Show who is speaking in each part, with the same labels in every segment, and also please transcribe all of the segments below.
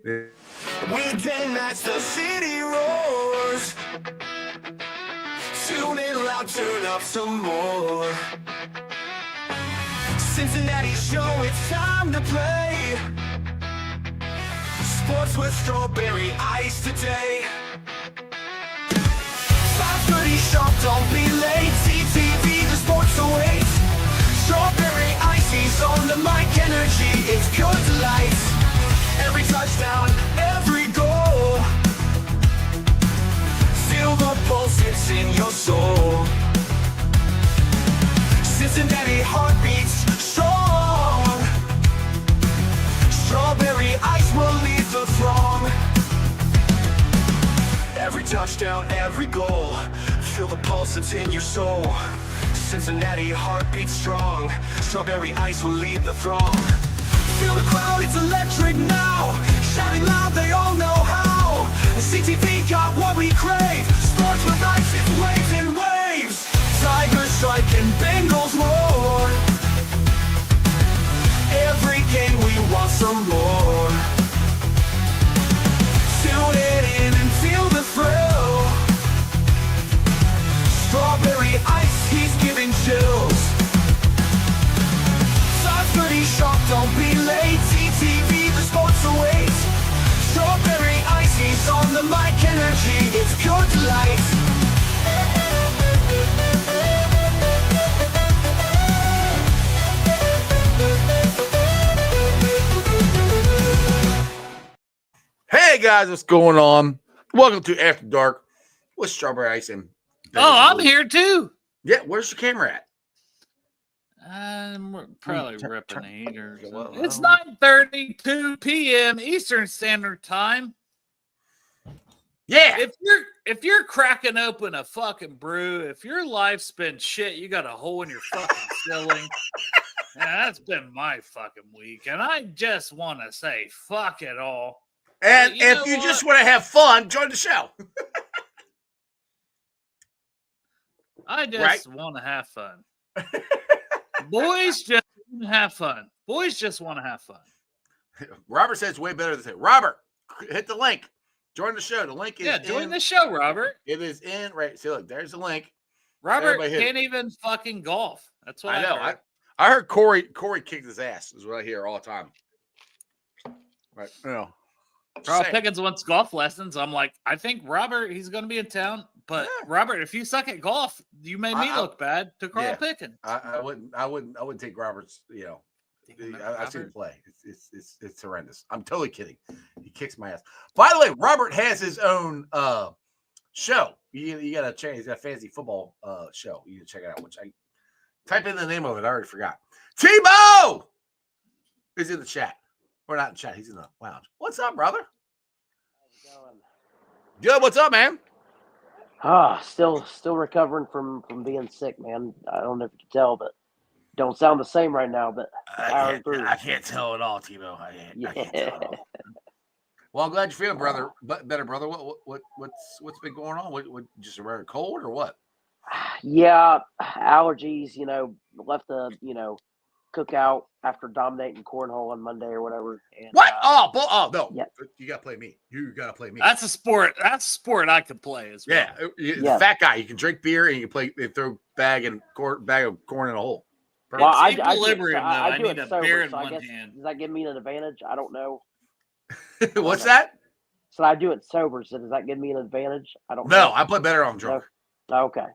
Speaker 1: Weekend nights, the city roars. Tune in loud, turn up some more. Cincinnati show, it's time to play. Sports with strawberry ice today. 5:30 sharp, don't be late. CTV, the sports awaits. Strawberry ice, he's on the mic, energy, it's pure delight. Every touchdown, every goal. Feel the pulse, it's in your soul. Cincinnati heartbeats strong. Strawberry ice will lead the throng. Every touchdown, every goal. Feel the pulse, it's in your soul. Cincinnati heartbeats strong. Strawberry ice will lead the throng. Feel the crowd, it's electric now. Shouting loud, they all know how. CTV got what we crave. Sports with ice, it's waves and waves. Tigers strike and Bengals roar. Every game we want some more. Tune it in and feel the thrill. Strawberry ice, he's giving chills. 5:30 sharp, don't be late. CTV, the sports awaits. Strawberry ice, he's on the mic, energy, it's pure delight.
Speaker 2: Hey guys, what's going on? Welcome to After Dark with Strawberry Ice and
Speaker 3: I'm here too.
Speaker 2: Yeah, where's your camera at?
Speaker 3: We're probably ripping the heater.
Speaker 2: Well,
Speaker 3: It's 9:32 p.m. Eastern Standard Time.
Speaker 2: Yeah.
Speaker 3: If you're cracking open a fucking brew, if your life's been shit, you got a hole in your fucking ceiling. Yeah, that's been my fucking week, and I just want to say fuck it all.
Speaker 2: And if you just want to have fun, join the show.
Speaker 3: I just want to have fun. Boys just want to have fun. Boys just want to have fun.
Speaker 2: Robert says it's way better than say, Robert, hit the link. Join the show. The link is
Speaker 3: join the show, Robert.
Speaker 2: It is in right. See, look, there's the link.
Speaker 3: Robert can't even fucking golf. That's what I know.
Speaker 2: I heard Corey kicked his ass, is what I hear all the time. Right. You know.
Speaker 3: Carl Pickens wants golf lessons. I'm like, I think Robert, he's going to be in town. But Robert, if you suck at golf, you made me look bad to Carl Pickens.
Speaker 2: I wouldn't take Robert's. You know, I've seen him play. It's horrendous. I'm totally kidding. He kicks my ass. By the way, Robert has his own show. You got to check. He's got a fantasy football show. You can check it out. Which I type in the name of it. I already forgot. Tebow is in the chat. Or not in the chat. He's in the lounge. What's up, brother?
Speaker 4: How's it going?
Speaker 2: Good. What's up, man?
Speaker 4: Still recovering from being sick, man. I don't know if you can tell, but don't sound the same right now. But
Speaker 2: I can't tell at all, Tebow. I can't tell at all. Well, I'm glad you're feeling better, brother. What's been going on? What just a rare cold or what?
Speaker 4: Yeah, allergies. Left the cookout after dominating cornhole on Monday or whatever. And,
Speaker 2: what? No!
Speaker 4: Yeah.
Speaker 2: You gotta play me. You gotta play me.
Speaker 3: That's a sport. That's a sport I could play as well.
Speaker 2: Yeah, fat guy. You can drink beer and you can play. They throw bag of corn in a hole.
Speaker 4: Well, I
Speaker 3: need a beer in one hand.
Speaker 4: Does that give me an advantage? I don't know.
Speaker 2: What's that?
Speaker 4: So I do it sober. So does that give me an advantage? I don't know.
Speaker 2: No, I play better on drunk.
Speaker 4: No? Okay.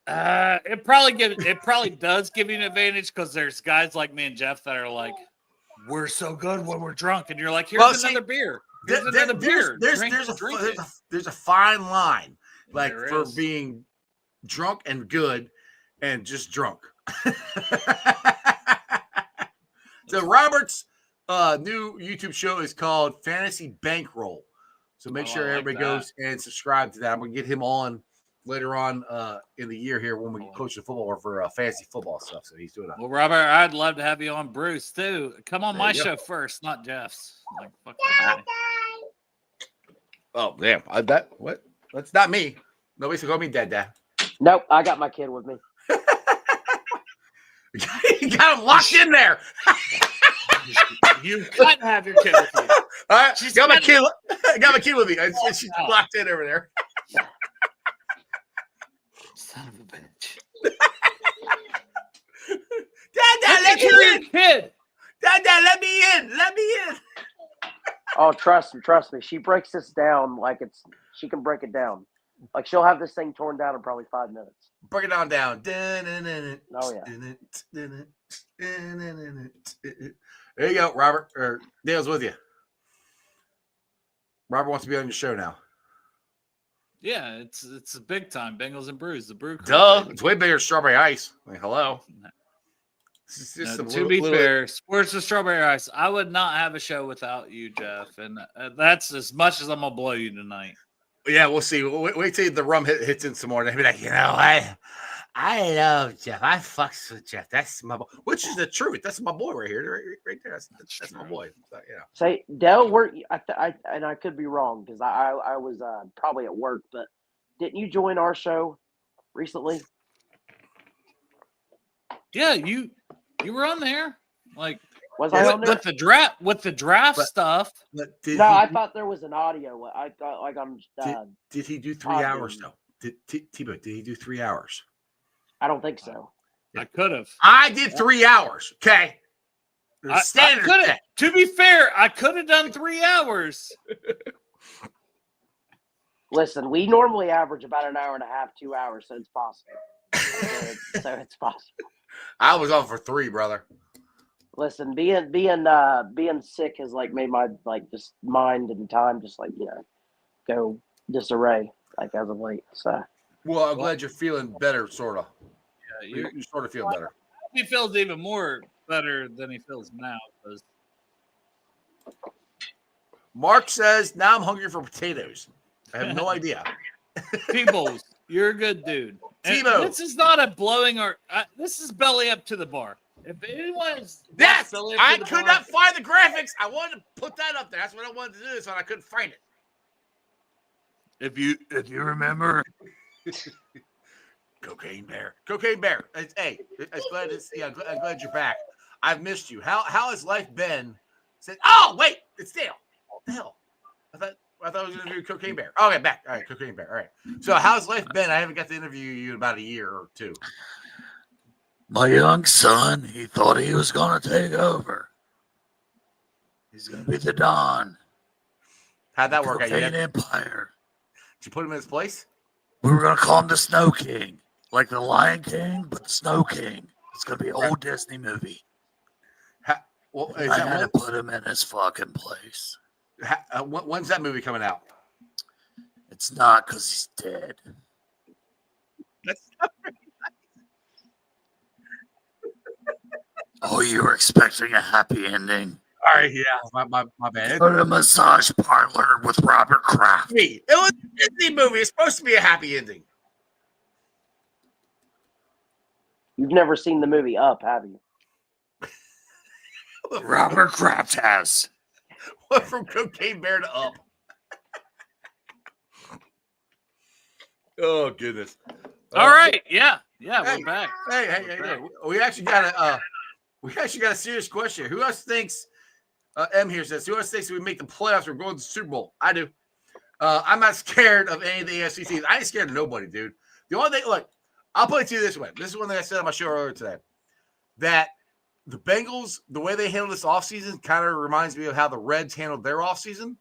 Speaker 3: It probably does give you an advantage because there's guys like me and Jeff that are like, we're so good when we're drunk, and you're like, here's another beer. Here's another beer.
Speaker 2: There's a fine line, like for being drunk and good, and just drunk. So Robert's new YouTube show is called Fantasy Bankroll. So make sure everybody goes and subscribe to that. I'm gonna get him on later on in the year here when we coach the football or for fantasy football stuff. So he's doing that.
Speaker 3: Well, Robert, I'd love to have you on Bruce too. Come on my show first, not Jeff's. Like, fuck that.
Speaker 2: Oh, damn. What? That's not me. Nobody's going to call me Dad.
Speaker 4: Nope, I got my kid with me.
Speaker 2: You got him locked in there.
Speaker 3: You can't have your kid with you.
Speaker 2: All right,
Speaker 3: She's
Speaker 2: got my
Speaker 3: got-
Speaker 2: kid. Got my kid with me. She's locked in over there.
Speaker 3: Son of a bitch.
Speaker 2: Dad, let me
Speaker 3: your
Speaker 2: in.
Speaker 3: kid.
Speaker 2: Dad, let me in. Let me in.
Speaker 4: Oh, trust me. She breaks this down like she can break it down. Like she'll have this thing torn down in probably 5 minutes.
Speaker 2: Break it on down.
Speaker 4: Oh yeah.
Speaker 2: There you go, Robert. Or Dale's with you. Robert wants to be on your show now.
Speaker 3: Yeah, it's a big time. Bengals and Brews. The Brew Crew.
Speaker 2: Duh. It's way bigger than Strawberry Ice. Like, hello. This is just
Speaker 3: No,
Speaker 2: some
Speaker 3: to be fair, Sports with Strawberry Ice, I would not have a show without you, Jeff. And that's as much as I'm going to blow you tonight.
Speaker 2: Yeah, we'll see. Wait till the rum hits in some more. And they'll be like, I love Jeff. I fucks with Jeff. That's my boy. Which is the truth. That's my boy right here, right there. That's my boy. So,
Speaker 4: Say, Dell, and I could be wrong because I was probably at work, but didn't you join our show recently?
Speaker 2: Yeah,
Speaker 3: you were on there, like
Speaker 4: was I on there?
Speaker 3: with the draft stuff.
Speaker 4: I thought there was an audio. I thought like I'm.
Speaker 2: Did he do 3 hours though? T-Bo, did he do 3 hours?
Speaker 4: I don't think so.
Speaker 3: I could have.
Speaker 2: I did 3 hours. Okay. Standard.
Speaker 3: To be fair, I could have done 3 hours.
Speaker 4: Listen, we normally average about an hour and a half, 2 hours, so it's possible. So it's possible.
Speaker 2: I was on for 3, brother.
Speaker 4: Listen, being sick has like made my like just mind and time just like go disarray like as of late. So
Speaker 2: well, I'm glad you're feeling better, sort of.
Speaker 3: Yeah,
Speaker 2: you sort of feel better.
Speaker 3: He feels even more better than he feels now.
Speaker 2: Mark says, "Now I'm hungry for potatoes." I have no idea.
Speaker 3: T-Bowls, you're a good dude.
Speaker 2: T-Bo.
Speaker 3: This is not a blowing or this is belly up to the bar. If anyone is
Speaker 2: I could not find the graphics. I wanted to put that up there. That's what I wanted to do, so I couldn't find it.
Speaker 3: If you remember,
Speaker 2: Cocaine Bear. Hey, I'm glad you're back. I've missed you. How has life been? Oh wait, it's Dale. What the hell? I thought I was going to do Cocaine Bear. Okay, back. All right, Cocaine Bear. All right. So how's life been? I haven't got to interview you in about a year or two.
Speaker 5: My young son, he thought he was going to take over. He's going to be the Don.
Speaker 2: How'd that work out?
Speaker 5: Cocaine Empire.
Speaker 2: Did you put him in his place?
Speaker 5: We were going to call him the Snow King. Like the Lion King, but the Snow King. It's going to be an old Disney movie. I had to put him in his fucking place.
Speaker 2: When's that movie coming out?
Speaker 5: It's not because he's dead.
Speaker 2: That's not very nice.
Speaker 5: Oh, you were expecting a happy ending?
Speaker 2: All right, yeah, my bad.
Speaker 5: Go to a massage parlor with Robert Kraft.
Speaker 2: It was a Disney movie. It's supposed to be a happy ending.
Speaker 4: You've never seen the movie Up, have you?
Speaker 5: Robert Kraft has.
Speaker 2: Went from Cocaine Bear to Up. Oh goodness!
Speaker 3: All right, yeah,
Speaker 2: hey,
Speaker 3: we're back.
Speaker 2: Hey! We actually got a serious question. Who else thinks? M here says, "Who else thinks we make the playoffs or go to the Super Bowl?" I do. I'm not scared of any of the AFC teams. I ain't scared of nobody, dude. The only thing, look, I'll put it to you this way. This is one thing I said on my show earlier today. That the Bengals, the way they handled this offseason kind of reminds me of how the Reds handled their offseason.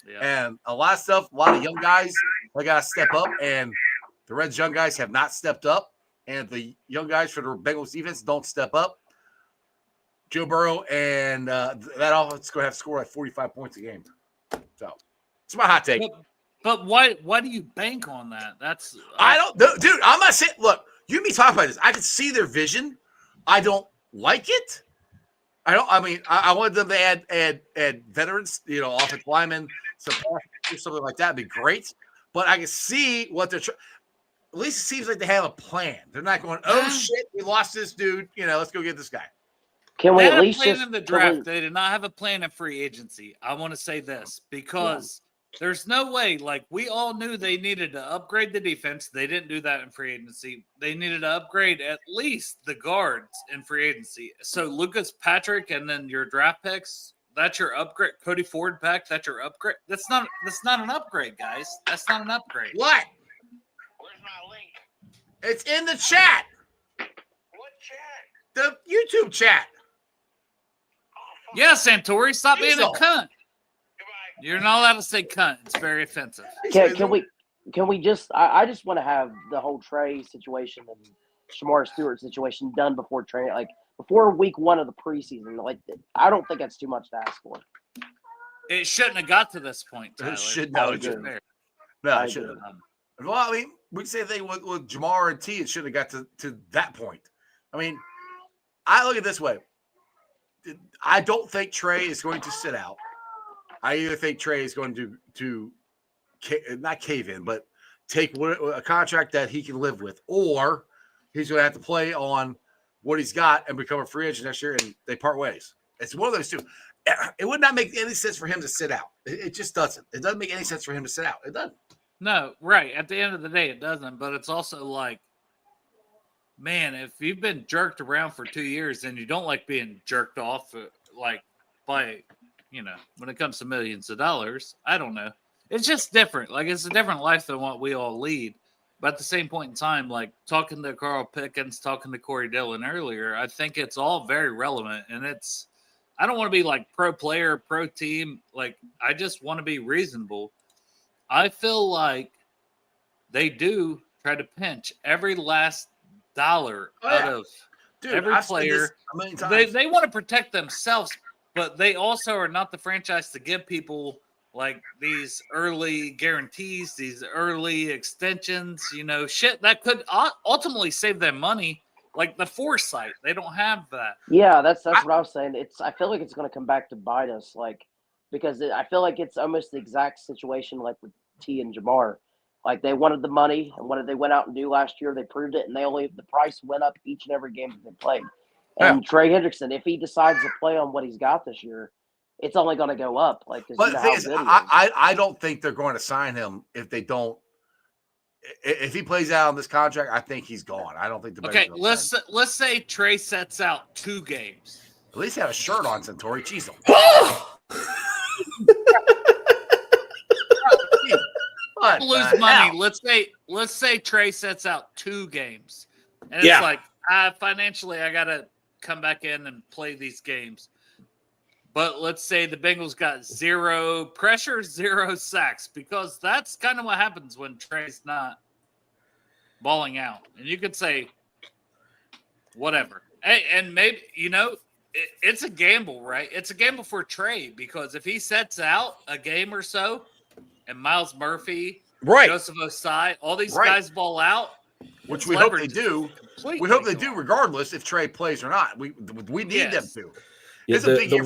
Speaker 2: Yeah. And a lot of stuff, a lot of young guys, they got to step up. And the Reds young guys have not stepped up. And the young guys for the Bengals defense don't step up. Joe Burrow and that offense is going to have to score like 45 points a game. So it's my hot take.
Speaker 3: But why do you bank on that? That's
Speaker 2: I don't, dude. I'm not saying. Look, you and me talk about this. I can see their vision. I don't like it. I wanted them to add veterans, offensive linemen, something like that would be great. But I can see what they're trying. At least it seems like they have a plan. They're not going, oh shit, we lost this dude. Let's go get this guy.
Speaker 4: Can we at least
Speaker 3: plan in the draft? They did not have a plan in free agency. I want to say this because There's no way. Like, we all knew they needed to upgrade the defense. They didn't do that in free agency. They needed to upgrade at least the guards in free agency. So Lucas Patrick and then your draft picks, that's your upgrade. Cody Ford back, that's your upgrade. That's not an upgrade, guys. That's not an upgrade.
Speaker 2: What?
Speaker 6: Where's my link?
Speaker 2: It's in the chat.
Speaker 6: What chat?
Speaker 2: The YouTube chat.
Speaker 3: Yeah, Santori, stop being a
Speaker 2: Diesel.
Speaker 3: cunt.
Speaker 6: Goodbye.
Speaker 3: You're not allowed to say cunt. It's very offensive.
Speaker 4: Can we just? I just want to have the whole Trey situation and Shamar Stewart situation done before Trey, like before week 1 of the preseason. Like, I don't think that's too much to ask for.
Speaker 3: It shouldn't have got to this point, Tyler.
Speaker 2: It should
Speaker 4: no,
Speaker 2: no,
Speaker 4: it
Speaker 2: it shouldn't.
Speaker 3: Fair.
Speaker 2: No,
Speaker 4: I
Speaker 2: it shouldn't.
Speaker 4: agree.
Speaker 2: Well, I mean, we'd say they with Jamar and T, it should have got to that point. I mean, I look at it this way. I don't think Trey is going to sit out. I either think Trey is going to not cave in, but take a contract that he can live with, or he's going to have to play on what he's got and become a free agent next year, and they part ways. It's one of those two. It would not make any sense for him to sit out. It just doesn't. It doesn't make any sense for him to sit out. It doesn't.
Speaker 3: No, right. At the end of the day, it doesn't. But it's also like, man, if you've been jerked around for 2 years and you don't like being jerked off, like by, when it comes to millions of dollars, I don't know. It's just different. Like, it's a different life than what we all lead. But at the same point in time, like talking to Carl Pickens, talking to Corey Dillon earlier, I think it's all very relevant. And I don't want to be like pro player, pro team. Like, I just want to be reasonable. I feel like they do try to pinch every last dollar out of every player. They want to protect themselves, but they also are not the franchise to give people like these early guarantees, these early extensions, shit that could ultimately save them money. Like the foresight, they don't have that.
Speaker 4: Yeah, that's what I was saying. I feel like it's going to come back to bite us, like, because I feel like it's almost the exact situation like with T and Jamar. Like, they wanted the money, and what did they went out and do last year? They proved it, and the price went up each and every game that they played. And Trey Hendrickson, if he decides to play on what he's got this year, it's only going to go up. Like,
Speaker 2: but the thing is, I don't think they're going to sign him if they don't. If he plays out on this contract, I think he's gone. I don't think the
Speaker 3: okay. Let's say Trey sets out 2 games.
Speaker 2: At least have a shirt on, Centauri. Jeez.
Speaker 3: Lose money. Let's say Trey sets out 2 games, and it's like financially I gotta come back in and play these games. But let's say the Bengals got 0 pressure, 0 sacks, because that's kind of what happens when Trey's not balling out. And you could say whatever, and maybe it's a gamble, right? It's a gamble for Trey, because if he sets out a game or so, and Miles Murphy, Joseph Osai, all these guys ball out,
Speaker 2: which we hope they do. We hope they do, regardless if Trey plays or not. We need them to.
Speaker 7: Yeah, the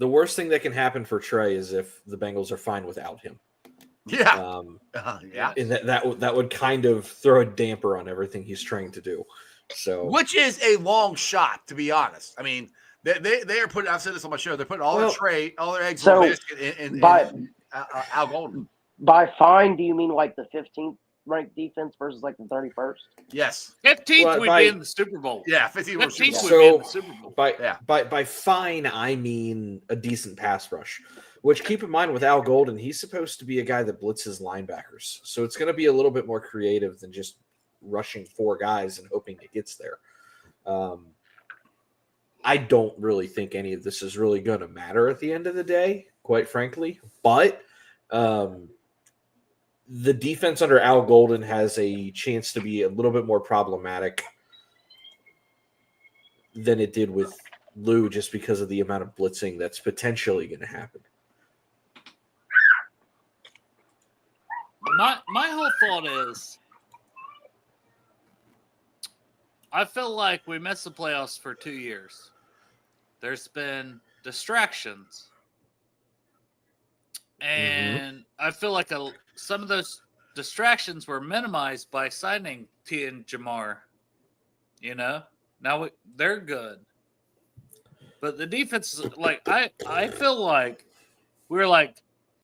Speaker 7: worst thing that can happen for Trey is if the Bengals are fine without him.
Speaker 2: Yeah,
Speaker 7: and that would kind of throw a damper on everything he's trying to do. So,
Speaker 2: which is a long shot, to be honest. I mean, they are putting. I've said this on my show. They're putting all their eggs in the basket in Al Golden.
Speaker 4: By fine, do you mean like the 15th ranked defense versus like the 31st?
Speaker 2: Yes,
Speaker 3: 15th would be in the Super Bowl.
Speaker 2: Yeah, 15th would
Speaker 3: be in the Super Bowl.
Speaker 7: By fine, I mean a decent pass rush. Which, keep in mind, with Al Golden, he's supposed to be a guy that blitzes linebackers, so it's going to be a little bit more creative than just rushing 4 guys and hoping it gets there. I don't really think any of this is really going to matter at the end of the day, quite frankly. But the defense under Al Golden has a chance to be a little bit more problematic than it did with Lou, just because of the amount of blitzing that's potentially going to happen.
Speaker 3: My whole thought is, I feel like we missed the playoffs for 2 years. There's been distractions. And I feel like some of those distractions were minimized by signing T and Jamar. Now they're good. But the defense, like, I feel like we were like,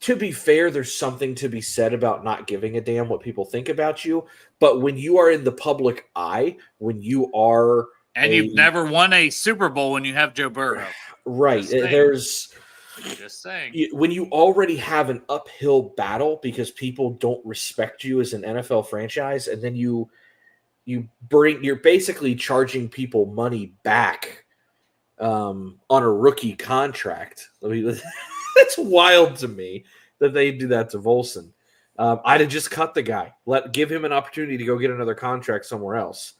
Speaker 7: To be fair, there's something to be said about not giving a damn what people think about you. But when you are in the public eye, when you are
Speaker 3: And you've never won a Super Bowl when you have Joe Burrow.
Speaker 7: Right.
Speaker 3: Just saying.
Speaker 7: When you already have an uphill battle because people don't respect you as an NFL franchise, and then you're basically charging people money back on a rookie contract. I mean, that's wild to me that they do that to Volson. I'd have just cut the guy. Give him an opportunity to go get another contract somewhere else.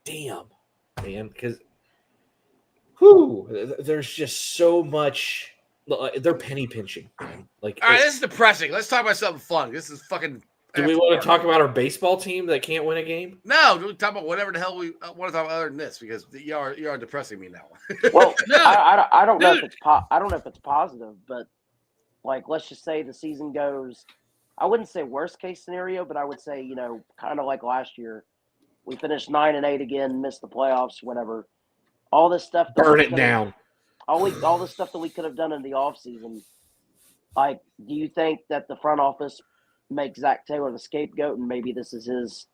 Speaker 7: Damn, man, because there's just so much. They're penny pinching, man. Like,
Speaker 2: all right, this is depressing. Let's talk about something fun. This is fucking.
Speaker 7: Do we want to talk about our baseball team that can't win a game?
Speaker 2: No, we talk about whatever the hell we want to talk about other than this, because you are depressing me now.
Speaker 4: Well, I don't know if it's I don't know if it's positive, but like, let's just say the season goes. I wouldn't say worst case scenario, but I would say, kind of like last year, we finished 9-8 again, missed the playoffs, whatever. All this stuff.
Speaker 7: Burn it down.
Speaker 4: All the stuff that we could have done in the offseason. Like, do you think that the front office makes Zach Taylor the scapegoat, and maybe this is his,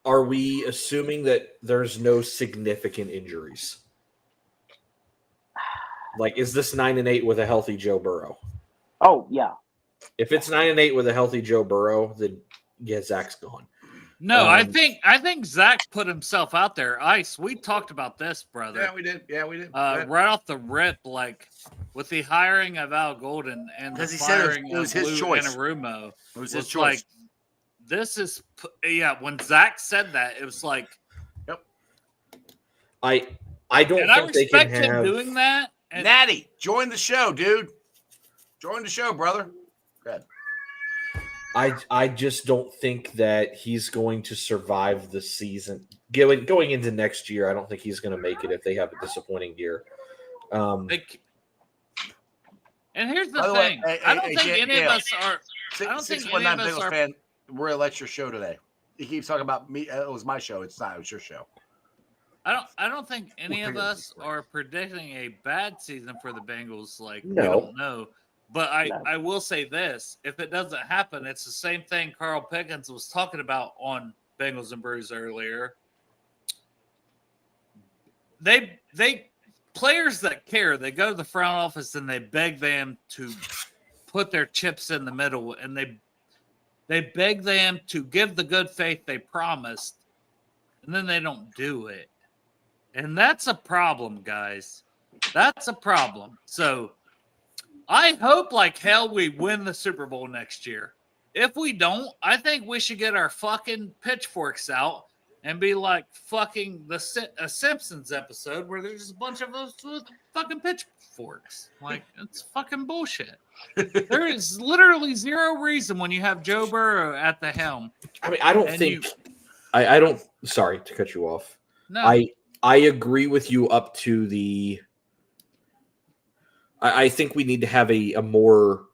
Speaker 7: Are we assuming that there's no significant injuries? Like, is this 9-8 with a healthy Joe Burrow?
Speaker 4: Oh, yeah.
Speaker 7: If it's 9-8 with a healthy Joe Burrow, then yeah, Zach's gone.
Speaker 3: No, I think Zach put himself out there. Ice, we talked about this, brother.
Speaker 2: Yeah, we did.
Speaker 3: Right off the rip, like with the hiring of Al Golden and the firing
Speaker 2: it was
Speaker 3: of
Speaker 2: his
Speaker 3: Lou
Speaker 2: choice.
Speaker 3: Anarumo,
Speaker 2: It was his choice.
Speaker 3: like, this is when Zach said that, it was like,
Speaker 2: yep.
Speaker 7: I don't
Speaker 3: and I
Speaker 7: think they
Speaker 3: respect
Speaker 7: can
Speaker 3: him
Speaker 7: have
Speaker 3: doing that. And
Speaker 2: Natty, join the show, dude. Join the show, brother. Go ahead.
Speaker 7: I just don't think that he's going to survive the season. Going into next year, I don't think he's going to make it if they have a disappointing year.
Speaker 3: and here's the
Speaker 2: Way,
Speaker 3: thing: I don't think any of us are. I don't think any of
Speaker 2: 619
Speaker 3: us
Speaker 2: Bengals
Speaker 3: are.
Speaker 2: fan. We're a lecture show today. He keeps talking about me. It was my show. It's not. It was your show.
Speaker 3: I don't think any of us are predicting a bad season for the Bengals. Like,
Speaker 7: No.
Speaker 3: we don't know. But I will say this: if it doesn't happen, it's the same thing Carl Pickens was talking about on Bengals and Brews earlier. They players that care, they go to the front office and they beg them to put their chips in the middle, and they beg them to give the good faith they promised, and then they don't do it. And that's a problem, guys. That's a problem. So I hope like hell we win the Super Bowl next year. If we don't, I think we should get our fucking pitchforks out and be like fucking a Simpsons episode where there's a bunch of us with fucking pitchforks. Like, it's fucking bullshit. There is literally zero reason when you have Joe Burrow at the helm.
Speaker 7: I mean, I don't think I don't. Sorry to cut you off.
Speaker 3: No,
Speaker 7: I agree with you up to the. I think we need to have a more,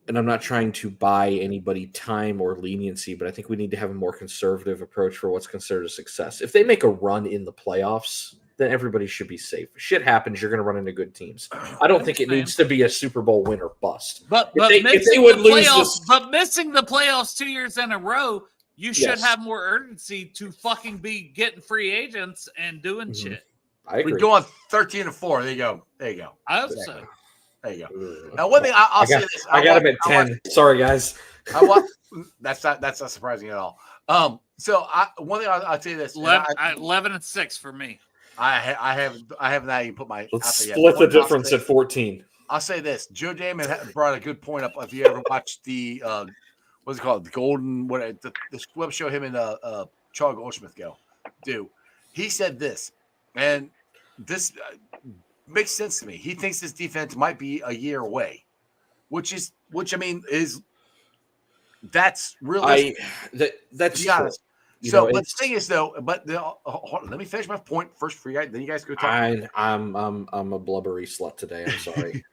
Speaker 7: and I'm not trying to buy anybody time or leniency, but I think we need to have a more conservative approach for what's considered a success. If they make a run in the playoffs, then everybody should be safe. Shit happens, you're going to run into good teams. I don't think it needs to be a Super Bowl win or bust.
Speaker 3: But missing the playoffs 2 years in a row, you should have more urgency to fucking be getting free agents and doing shit.
Speaker 7: I agree.
Speaker 2: We go on 13-4. There you go.
Speaker 3: I hope so.
Speaker 2: There you go. Now, one thing I'll say this.
Speaker 7: I got him at 10. Sorry, guys.
Speaker 2: That's not surprising at all. So one thing I'll say this.
Speaker 3: 11-6 for me.
Speaker 2: I have not even put my.
Speaker 7: Let's split the difference at 14.
Speaker 2: I'll say this. Joe Damon brought a good point up. If you ever watched the what's it called, the Golden, the web show him and Charles Goldsmith do. He said this, and this makes sense to me. He thinks this defense might be a year away, which I mean is that's realistic.
Speaker 7: That's
Speaker 2: true. Honest.
Speaker 7: So,
Speaker 2: but the thing is, though, hold on, let me finish my point first for you guys. Then you guys go talk.
Speaker 7: I'm a blubbery slut today. I'm sorry.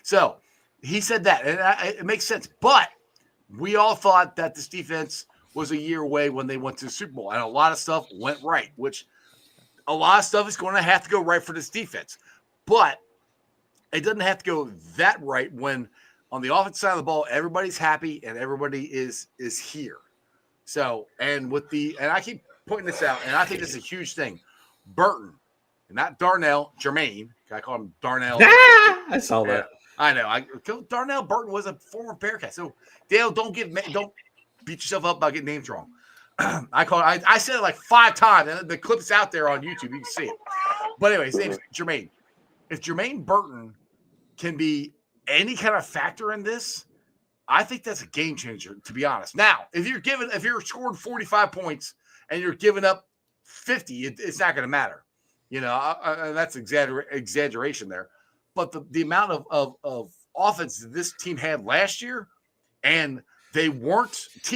Speaker 2: So he said that, and it makes sense. But we all thought that this defense was a year away when they went to the Super Bowl, and a lot of stuff went right. Which a lot of stuff is going to have to go right for this defense. But it doesn't have to go that right when on the offensive side of the ball, everybody's happy and everybody is here. So, and I keep pointing this out, and I think this is a huge thing. Burton, not Darnell, Jermaine. I call him Darnell.
Speaker 7: I saw that.
Speaker 2: I know. Darnell Burton was a former Bearcat. So, Dale, don't beat yourself up about getting names wrong. I said it like 5 times, and the clip's out there on YouTube. You can see it. But anyway, his name's Jermaine. If Jermaine Burton can be any kind of factor in this, I think that's a game changer, to be honest. Now, if you're scoring 45 points and you're giving up 50, it's not going to matter. That's exaggeration there. But the amount of offense that this team had last year, and T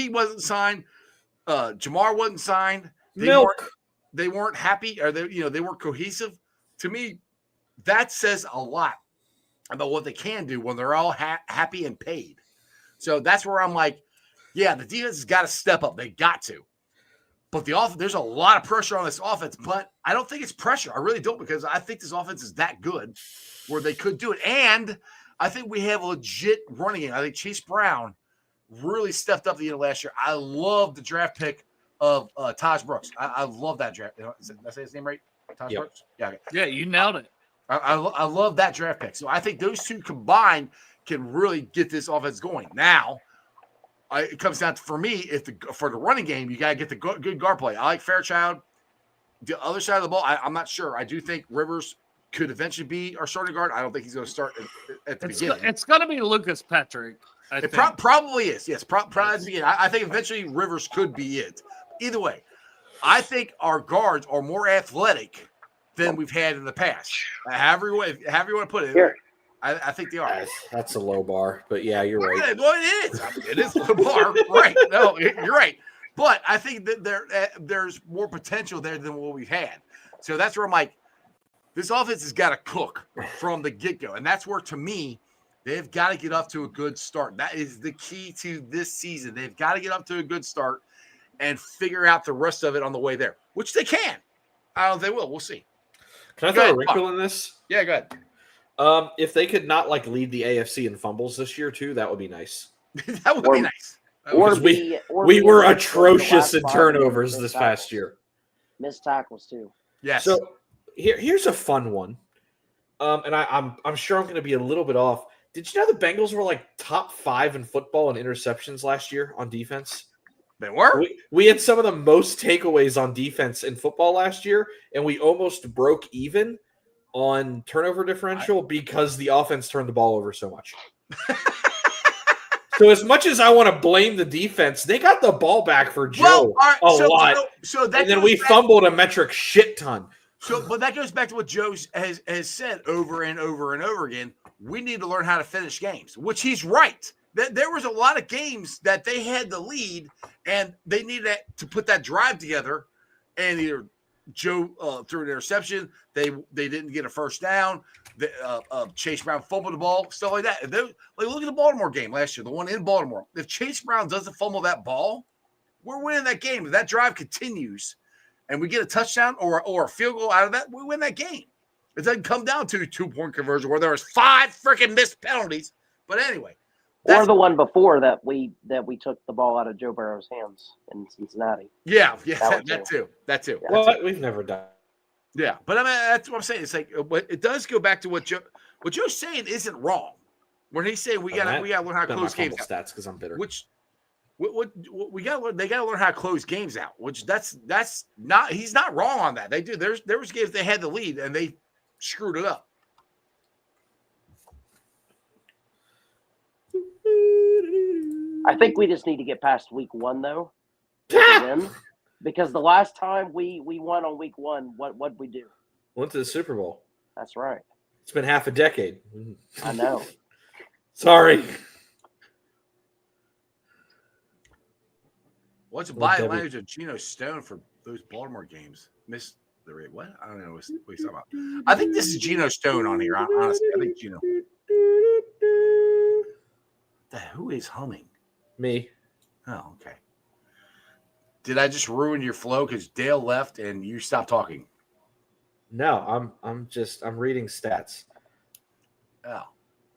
Speaker 2: wasn't signed, Jamar wasn't signed. They weren't happy, or they weren't cohesive. To me, that says a lot about what they can do when they're all happy and paid. So that's where I'm like, yeah, the defense has got to step up. They got to. But there's a lot of pressure on this offense, but I don't think it's pressure. I really don't, because I think this offense is that good where they could do it. And I think we have a legit running game. I think Chase Brown really stepped up the end of last year. I love the draft pick of Taj Brooks. I love that draft. Did I say his name right? Taj Brooks? Yeah. Okay.
Speaker 3: Yeah, you nailed it.
Speaker 2: I love that draft pick. So I think those two combined can really get this offense going. Now, it comes down to, for me, for the running game, you got to get the good guard play. I like Fairchild. The other side of the ball, I'm not sure. I do think Rivers could eventually be our starting guard. I don't think he's going to start at the beginning.
Speaker 3: It's going to be Lucas Patrick.
Speaker 2: It probably is. Yes, probably at the beginning. I think eventually Rivers could be it. Either way, I think our guards are more athletic than we've had in the past. However you want to put it.
Speaker 4: Here.
Speaker 2: I think they are.
Speaker 7: That's a low bar, but yeah, you're right.
Speaker 2: Well, it is. It is a low bar, right? No, you're right. But I think that there's more potential there than what we've had. So that's where I'm like, this offense has got to cook from the get-go. And that's where, to me, they've got to get off to a good start. That is the key to this season. They've got to get up to a good start and figure out the rest of it on the way there, which they can. I don't know if they will. We'll see.
Speaker 7: Can I throw a wrinkle in this?
Speaker 2: Yeah, go ahead.
Speaker 7: If they could not lead the AFC in fumbles this year too, that would be nice.
Speaker 2: That would be nice.
Speaker 7: We were atrocious in turnovers this past year.
Speaker 4: Missed tackles too.
Speaker 2: Yes.
Speaker 7: So here's a fun one. And I'm sure I'm going to be a little bit off. Did you know the Bengals were top 5 in football in interceptions last year on defense?
Speaker 2: They were.
Speaker 7: We had some of the most takeaways on defense in football last year, and we almost broke even on turnover differential because the offense turned the ball over so much. So as much as I want to blame the defense, they got the ball back for Joe a lot. And then we fumbled a metric shit ton.
Speaker 2: But that goes back to what Joe has said over and over and over again. We need to learn how to finish games, which he's right. There was a lot of games that they had the lead, and they needed to put that drive together, and either Joe threw an interception. They didn't get a first down. Chase Brown fumbled the ball, stuff like that. Look at the Baltimore game last year, the one in Baltimore. If Chase Brown doesn't fumble that ball, we're winning that game. If that drive continues and we get a touchdown or a field goal out of that, we win that game. It doesn't come down to a 2-point conversion where there was 5 freaking missed penalties. But anyway.
Speaker 4: Or the one before that we took the ball out of Joe Burrow's hands in Cincinnati.
Speaker 2: Yeah, that too.
Speaker 4: Yeah,
Speaker 7: well, we've never done.
Speaker 2: Yeah, but I mean that's what I'm saying. It's it does go back to what Joe's saying isn't wrong. When he's saying we got to learn how to close games out.
Speaker 7: Stats because I'm bitter.
Speaker 2: Which what we got to learn. They got to learn how to close games out. Which that's not. He's not wrong on that. They do. There was games they had the lead and they screwed it up.
Speaker 4: I think we just need to get past week 1 though. Win, because the last time we won on week 1, what'd we do?
Speaker 7: Went to the Super Bowl.
Speaker 4: That's right.
Speaker 7: It's been half a decade.
Speaker 4: I know.
Speaker 7: Sorry.
Speaker 2: What's the body language of Geno Stone for those Baltimore games? Missed the rate. What? I don't know what he's talking about. I think this is Geno Stone on here. Honestly, I think Geno. Who is humming?
Speaker 7: Me.
Speaker 2: Oh, okay. Did I just ruin your flow because Dale left and you stopped talking?
Speaker 7: No, I'm reading stats.
Speaker 2: Oh,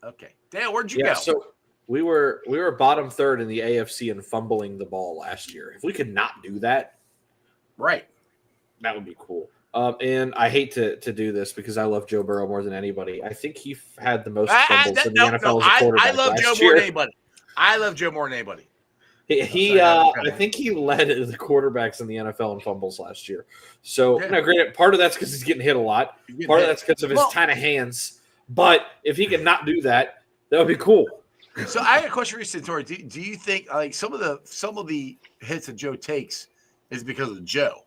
Speaker 2: okay. Dale, where'd you go?
Speaker 7: So we were bottom third in the AFC in fumbling the ball last year. If we could not do that,
Speaker 2: right,
Speaker 7: that would be cool. And I hate to do this because I love Joe Burrow more than anybody. I think he had the most fumbles in the NFL as a quarterback.
Speaker 2: I love
Speaker 7: last
Speaker 2: Joe
Speaker 7: year.
Speaker 2: more than anybody. I love Joe more than anybody.
Speaker 7: I think he led the quarterbacks in the NFL in fumbles last year. So, now, granted, part of that's because he's getting hit a lot. Part of that's because of his tiny hands. But if he could not do that, that would be cool.
Speaker 2: So, I have a question for you, Santori. Do you think like some of the hits that Joe takes is because of Joe?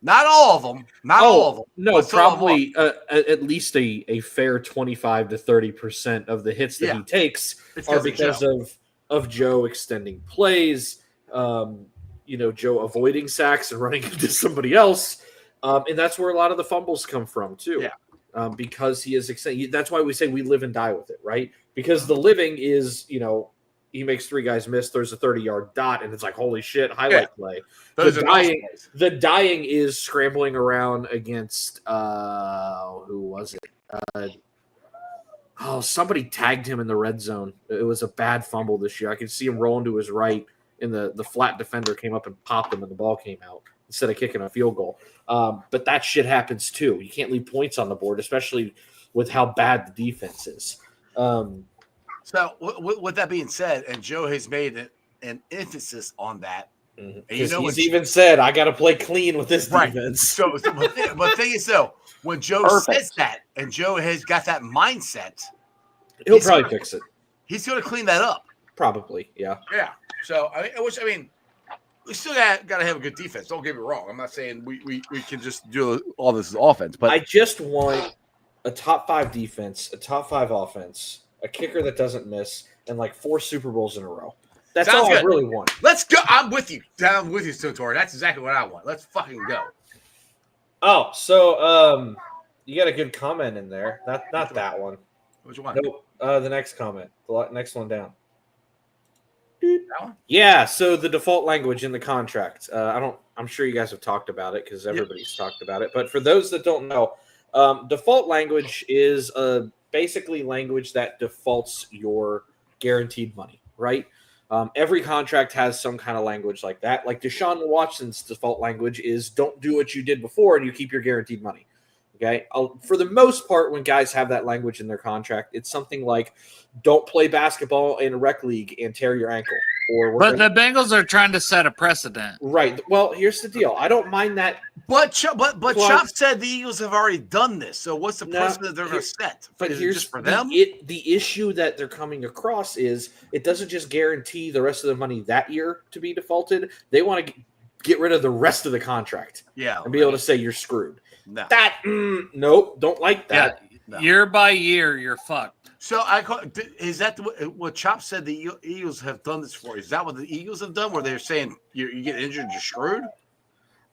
Speaker 2: Not all of them. Not all of them.
Speaker 7: No, probably at least a fair 25 to 30% of the hits that he takes are because of Joe extending plays, Joe avoiding sacks and running into somebody else. And that's where a lot of the fumbles come from, too. Yeah. Because he is extending. That's why we say we live and die with it, right? Because the living is, he makes three guys miss, there's a 30-yard dot, and it's like, holy shit, highlight play. The dying is scrambling around against, who was it? Somebody tagged him in the red zone. It was a bad fumble this year. I could see him rolling to his right, and the flat defender came up and popped him, and the ball came out instead of kicking a field goal. But that shit happens too. You can't leave points on the board, especially with how bad the defense is.
Speaker 2: So, with that being said, and Joe has made an emphasis on that.
Speaker 7: And he's even said, I got to play clean with this defense.
Speaker 2: So but the thing is, though, when Joe says that, and Joe has got that mindset,
Speaker 7: he'll probably fix it.
Speaker 2: He's going to clean that up.
Speaker 7: Probably, yeah.
Speaker 2: Yeah. So, we still got to have a good defense. Don't get me wrong. I'm not saying we can just do all this as offense, but
Speaker 7: I just want a top 5 defense, a top 5 offense, a kicker that doesn't miss, and like 4 Super Bowls in a row. That's all I really want.
Speaker 2: Let's go. I'm with you. Down with you, Santori. That's exactly what I want. Let's fucking go.
Speaker 7: Oh, so you got a good comment in there. Not that one.
Speaker 2: Which one?
Speaker 7: Nope. The next comment. The next one down. That one? Yeah. So the default language in the contract. I'm sure you guys have talked about it because everybody's talked about it. But for those that don't know, default language is basically language that defaults your guaranteed money, right? Every contract has some kind of language like that. Like Deshaun Watson's default language is don't do what you did before and you keep your guaranteed money. Okay. For the most part, when guys have that language in their contract, it's something like don't play basketball in a rec league and tear your ankle.
Speaker 3: But the Bengals are trying to set a precedent.
Speaker 7: Right. Well, here's the deal. I don't mind that.
Speaker 2: But Chop said the Eagles have already done this. So what's the precedent they're going to set?
Speaker 7: But here's
Speaker 2: just for them.
Speaker 7: The issue that they're coming across is it doesn't just guarantee the rest of the money that year to be defaulted. They want to get rid of the rest of the contract.
Speaker 2: Yeah.
Speaker 7: And be able to say you're screwed.
Speaker 2: No.
Speaker 7: Nope. Don't like that.
Speaker 3: Yeah. No. Year by year, you're fucked.
Speaker 2: So is that what Chop said the Eagles have done this for? Is that what the Eagles have done where they're saying you get injured, you're screwed?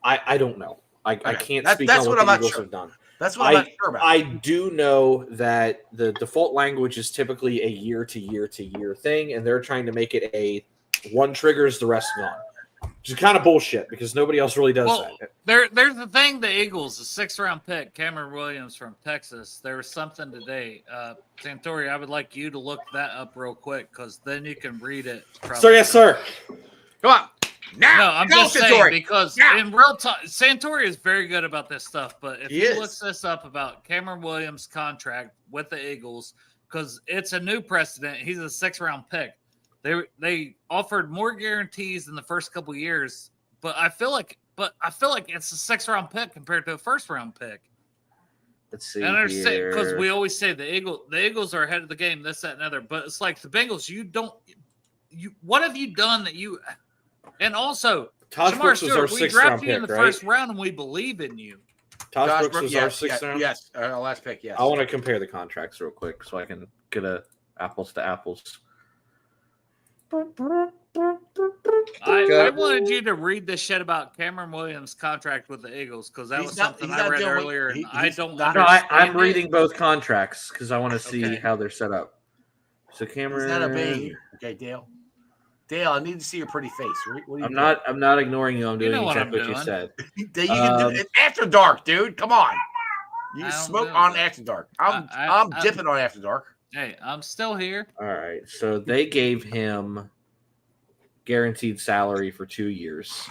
Speaker 7: I don't know. I can't speak
Speaker 2: on what the Eagles
Speaker 7: have done.
Speaker 2: That's what I'm not sure about.
Speaker 7: I do know that the default language is typically a year to year to year thing, and they're trying to make it a one triggers, the rest gone. Which is kind of bullshit because nobody else really does that.
Speaker 3: There's the thing, the Eagles, the 6th round pick, Cameron Williams from Texas. There was something today. Santori, I would like you to look that up real quick because then you can read it.
Speaker 7: Sir, yes, sir.
Speaker 2: Come on. Now,
Speaker 3: no, I'm just saying because in real time, Santori is very good about this stuff. But if he looks this up about Cameron Williams' contract with the Eagles, because it's a new precedent, he's a 6th round pick. They offered more guarantees in the first couple years, but I feel like it's a 6th round pick compared to a 1st round pick.
Speaker 7: Let's see.
Speaker 3: And I understand because we always say the Eagles are ahead of the game, this, that, and other. But it's like the Bengals. What have you done that you? And also,
Speaker 7: Todd Brooks was our 6th round pick,
Speaker 3: you in the first round, and we believe in you.
Speaker 7: Todd Brooks was our 6th round.
Speaker 2: Yes, our last pick. Yes.
Speaker 7: I want to compare the contracts real quick so I can get a apples to apples.
Speaker 3: I wanted you to read this shit about Cameron Williams' contract with the Eagles because that was something I read earlier.
Speaker 7: I'm reading both contracts because I want to see how they're set up. So Cameron,
Speaker 2: he's not obeying you. Okay, Dale. Dale, I need to see your pretty face. What
Speaker 7: I'm not ignoring you. I'm doing exactly what you said.
Speaker 2: You can do it after dark, dude. Come on. You
Speaker 3: I don't
Speaker 2: smoke
Speaker 3: know
Speaker 2: on
Speaker 3: that.
Speaker 2: After Dark. I'm
Speaker 3: I-
Speaker 2: dipping on After Dark.
Speaker 3: Hey, I'm still here.
Speaker 7: All right. So they gave him guaranteed salary for 2 years.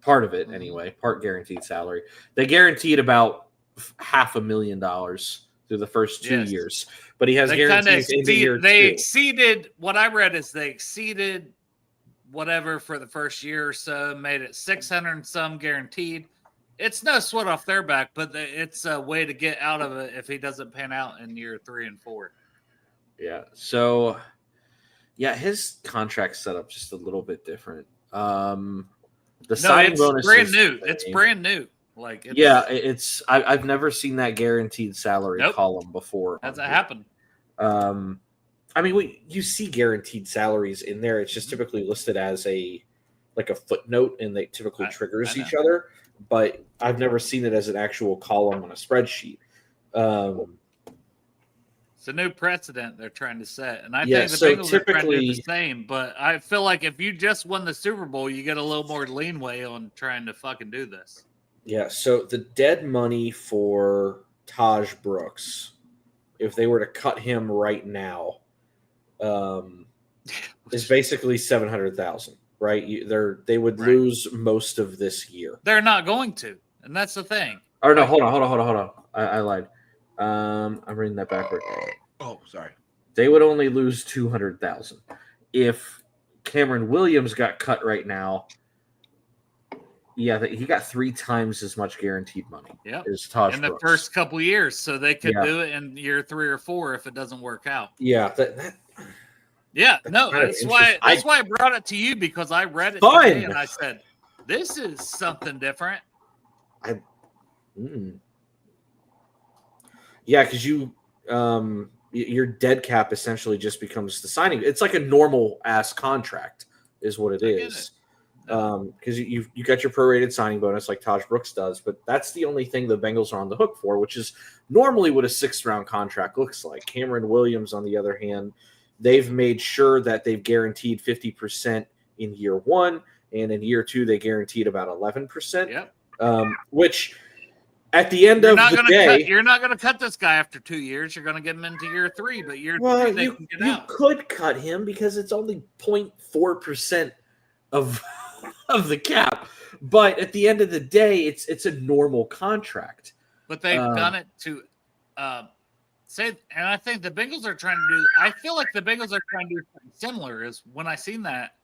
Speaker 7: Part of it, anyway. Part guaranteed salary. They guaranteed about $500,000 through the first 2
Speaker 3: Yes.
Speaker 7: years, but he has
Speaker 3: They kind of
Speaker 7: guarantees into year two.
Speaker 3: exceeded what I read is they exceeded whatever for the first year or so, made it 600 and some guaranteed. It's no sweat off their back, but it's a way to get out of it if he doesn't pan out in year 3 and 4.
Speaker 7: Yeah. So, yeah, his contract's set up just a little bit different. The signing
Speaker 3: it's
Speaker 7: bonus
Speaker 3: brand
Speaker 7: is
Speaker 3: new.
Speaker 7: the
Speaker 3: It's
Speaker 7: same.
Speaker 3: brand new. Like,
Speaker 7: I've never seen that guaranteed salary
Speaker 3: Nope.
Speaker 7: column before.
Speaker 3: hasn't happened.
Speaker 7: I mean, you see guaranteed salaries in there. It's just typically listed as a footnote, and they typically triggers
Speaker 3: I
Speaker 7: each
Speaker 3: know.
Speaker 7: other. But I've never seen it as an actual column on a spreadsheet.
Speaker 3: It's a new precedent they're trying to set, and I
Speaker 7: Yeah,
Speaker 3: think the
Speaker 7: so
Speaker 3: Bengals are trying to do the
Speaker 7: typically-
Speaker 3: same. But I feel like if you just won the Super Bowl, you get a little more leeway on trying to fucking do this.
Speaker 7: Yeah, so the dead money for Taj Brooks, if they were to cut him right now, is basically 700,000. Right? They would
Speaker 3: Right.
Speaker 7: lose most of this year.
Speaker 3: They're not going to, and that's the thing.
Speaker 7: Or no, hold on. I lied. I'm reading that backward.
Speaker 2: Oh, sorry.
Speaker 7: They would only lose 200,000. If Cameron Williams got cut right now, yeah, he got 3 times as much guaranteed money.
Speaker 3: Yep.
Speaker 7: As Taj
Speaker 3: In the
Speaker 7: Brooks.
Speaker 3: first couple of years, so they could
Speaker 7: Yeah.
Speaker 3: do it in year 3 or 4 if it doesn't work out.
Speaker 7: Yeah,
Speaker 3: Yeah, no,
Speaker 7: kind of
Speaker 3: that's why
Speaker 7: interesting.
Speaker 3: I brought it to you because I read it
Speaker 7: Fun.
Speaker 3: today and I said, "This is something different."
Speaker 7: Yeah, because your dead cap essentially just becomes the signing. It's like a normal ass contract, is what it
Speaker 3: I get
Speaker 7: is. Because you got your prorated signing bonus like Taj Brooks does, but that's the only thing the Bengals are on the hook for, which is normally what a 6th-round contract looks like. Cameron Williams, on the other hand, they've made sure that they've guaranteed 50% in year 1, and in year 2 they guaranteed about 11%.
Speaker 3: Yep.
Speaker 7: Which at the end of the day,
Speaker 3: you're not going to cut this guy after 2 years. You're going to get him into year 3, but year 3 they can get
Speaker 7: you
Speaker 3: out.
Speaker 7: could cut him because it's only 0.4% of the cap. But at the end of the day, it's a normal contract.
Speaker 3: But they've done it to say, and I think the Bengals are trying to do. I feel like the Bengals are trying to do something similar. Is when I seen that.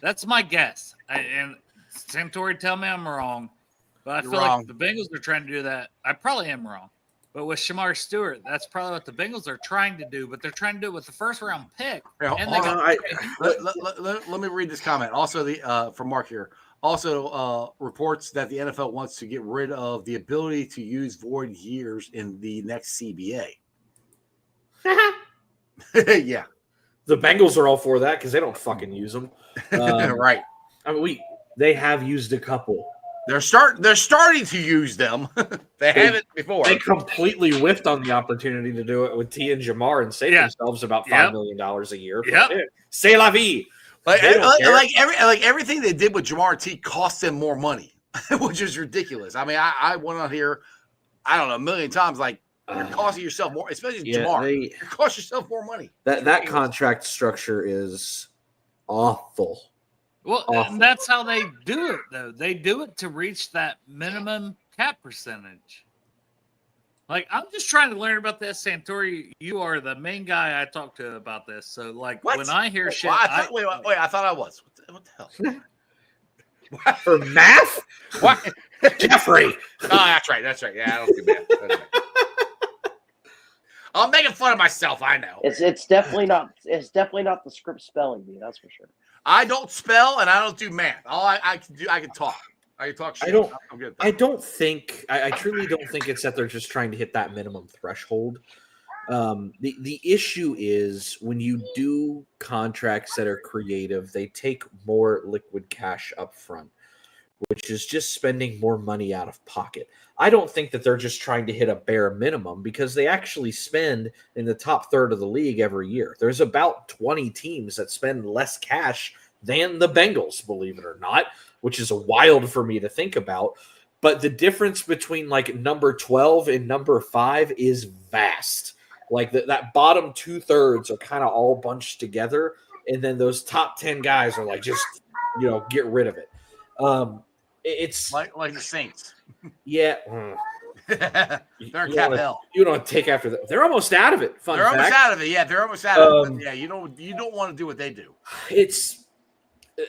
Speaker 3: That's my guess. And Santori, tell me I'm wrong, but I
Speaker 2: You're
Speaker 3: feel
Speaker 2: wrong.
Speaker 3: like the Bengals are trying to do that. I probably am wrong, but with Shamar Stewart, that's probably what the Bengals are trying to do. But they're trying to do it with the 1st-round pick.
Speaker 2: Yeah,
Speaker 3: And
Speaker 2: hold
Speaker 3: they
Speaker 2: on.
Speaker 3: got
Speaker 2: Let me read this comment. Also, from Mark here. Also, reports that the NFL wants to get rid of the ability to use void years in the next CBA. Yeah,
Speaker 7: The Bengals are all for that because they don't fucking use them.
Speaker 2: right.
Speaker 7: I mean, they have used a couple.
Speaker 2: They're starting to use them. They haven't before.
Speaker 7: They completely whiffed on the opportunity to do it with T and Jamar and save
Speaker 3: Yeah.
Speaker 7: themselves about $5
Speaker 3: Yep.
Speaker 7: million a year.
Speaker 3: Yep.
Speaker 7: C'est la vie.
Speaker 2: Like,
Speaker 7: They don't care.
Speaker 2: everything they did with Jamar T cost them more money, which is ridiculous. I mean, I went on here, I don't know, a million times. Like, you're costing yourself more, especially Jamar. You cost yourself more money.
Speaker 7: That contract structure is awful.
Speaker 3: Well,
Speaker 7: Awful.
Speaker 3: and that's how they do it, though. They do it to reach that minimum cap percentage. Like, I'm just trying to learn about this, Santori. You are the main guy I talk to about this. So, like,
Speaker 2: What?
Speaker 3: when I hear shit,
Speaker 2: Well, wait, I thought I was. What the hell?
Speaker 7: For math?
Speaker 2: What?
Speaker 7: Jeffrey.
Speaker 2: Oh, that's right. Yeah, I don't do math. That's right. I'm making fun of myself. I know.
Speaker 4: It's definitely not the script spelling bee, that's for sure.
Speaker 2: I don't spell and I don't do math. All I can do, I can talk. I can talk shit. I'm good at that.
Speaker 7: I don't think I truly don't think it's that they're just trying to hit that minimum threshold. The issue is when you do contracts that are creative, they take more liquid cash up front, which is just spending more money out of pocket. I don't think that they're just trying to hit a bare minimum because they actually spend in the top third of the league every year. There's about 20 teams that spend less cash than the Bengals, believe it or not, which is wild for me to think about. but the difference between like number 12 and number 5 is vast. Like that bottom 2/3 are kind of all bunched together, and then those top 10 guys are like just get rid of it. It's
Speaker 2: like the Saints.
Speaker 7: Yeah.
Speaker 2: They're in cap hell.
Speaker 7: You don't take after them. They're almost out of it.
Speaker 2: They're almost out of it. Yeah, they're almost out of it. But yeah, you don't want to do what they do.
Speaker 7: It's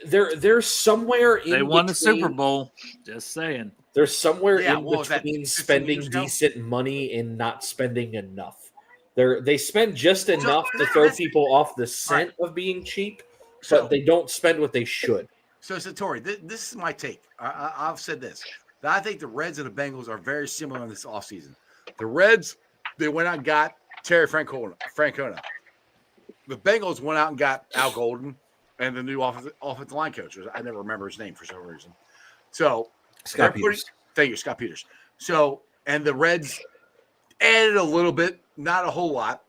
Speaker 7: they're somewhere in
Speaker 3: They won
Speaker 7: between,
Speaker 3: the Super Bowl. Just saying.
Speaker 7: They're somewhere
Speaker 2: Yeah,
Speaker 7: in
Speaker 2: what was that,
Speaker 7: between
Speaker 2: 15
Speaker 7: spending
Speaker 2: years ago?
Speaker 7: decent money and not spending enough. They spend just enough to
Speaker 2: yeah,
Speaker 7: throw
Speaker 2: that's-
Speaker 7: people off the scent of being cheap,
Speaker 2: So-
Speaker 7: but they don't spend what they should.
Speaker 2: So, Satori, this is my take. I've said this. That I think the Reds and the Bengals are very similar in this offseason. The Reds, they went out and got Terry Francona. The Bengals went out and got Al Golden and the new offensive line coach. I never remember his name for some reason. So,
Speaker 7: Scott Peters.
Speaker 2: Thank you, Scott Peters. So, and the Reds added a little bit, not a whole lot.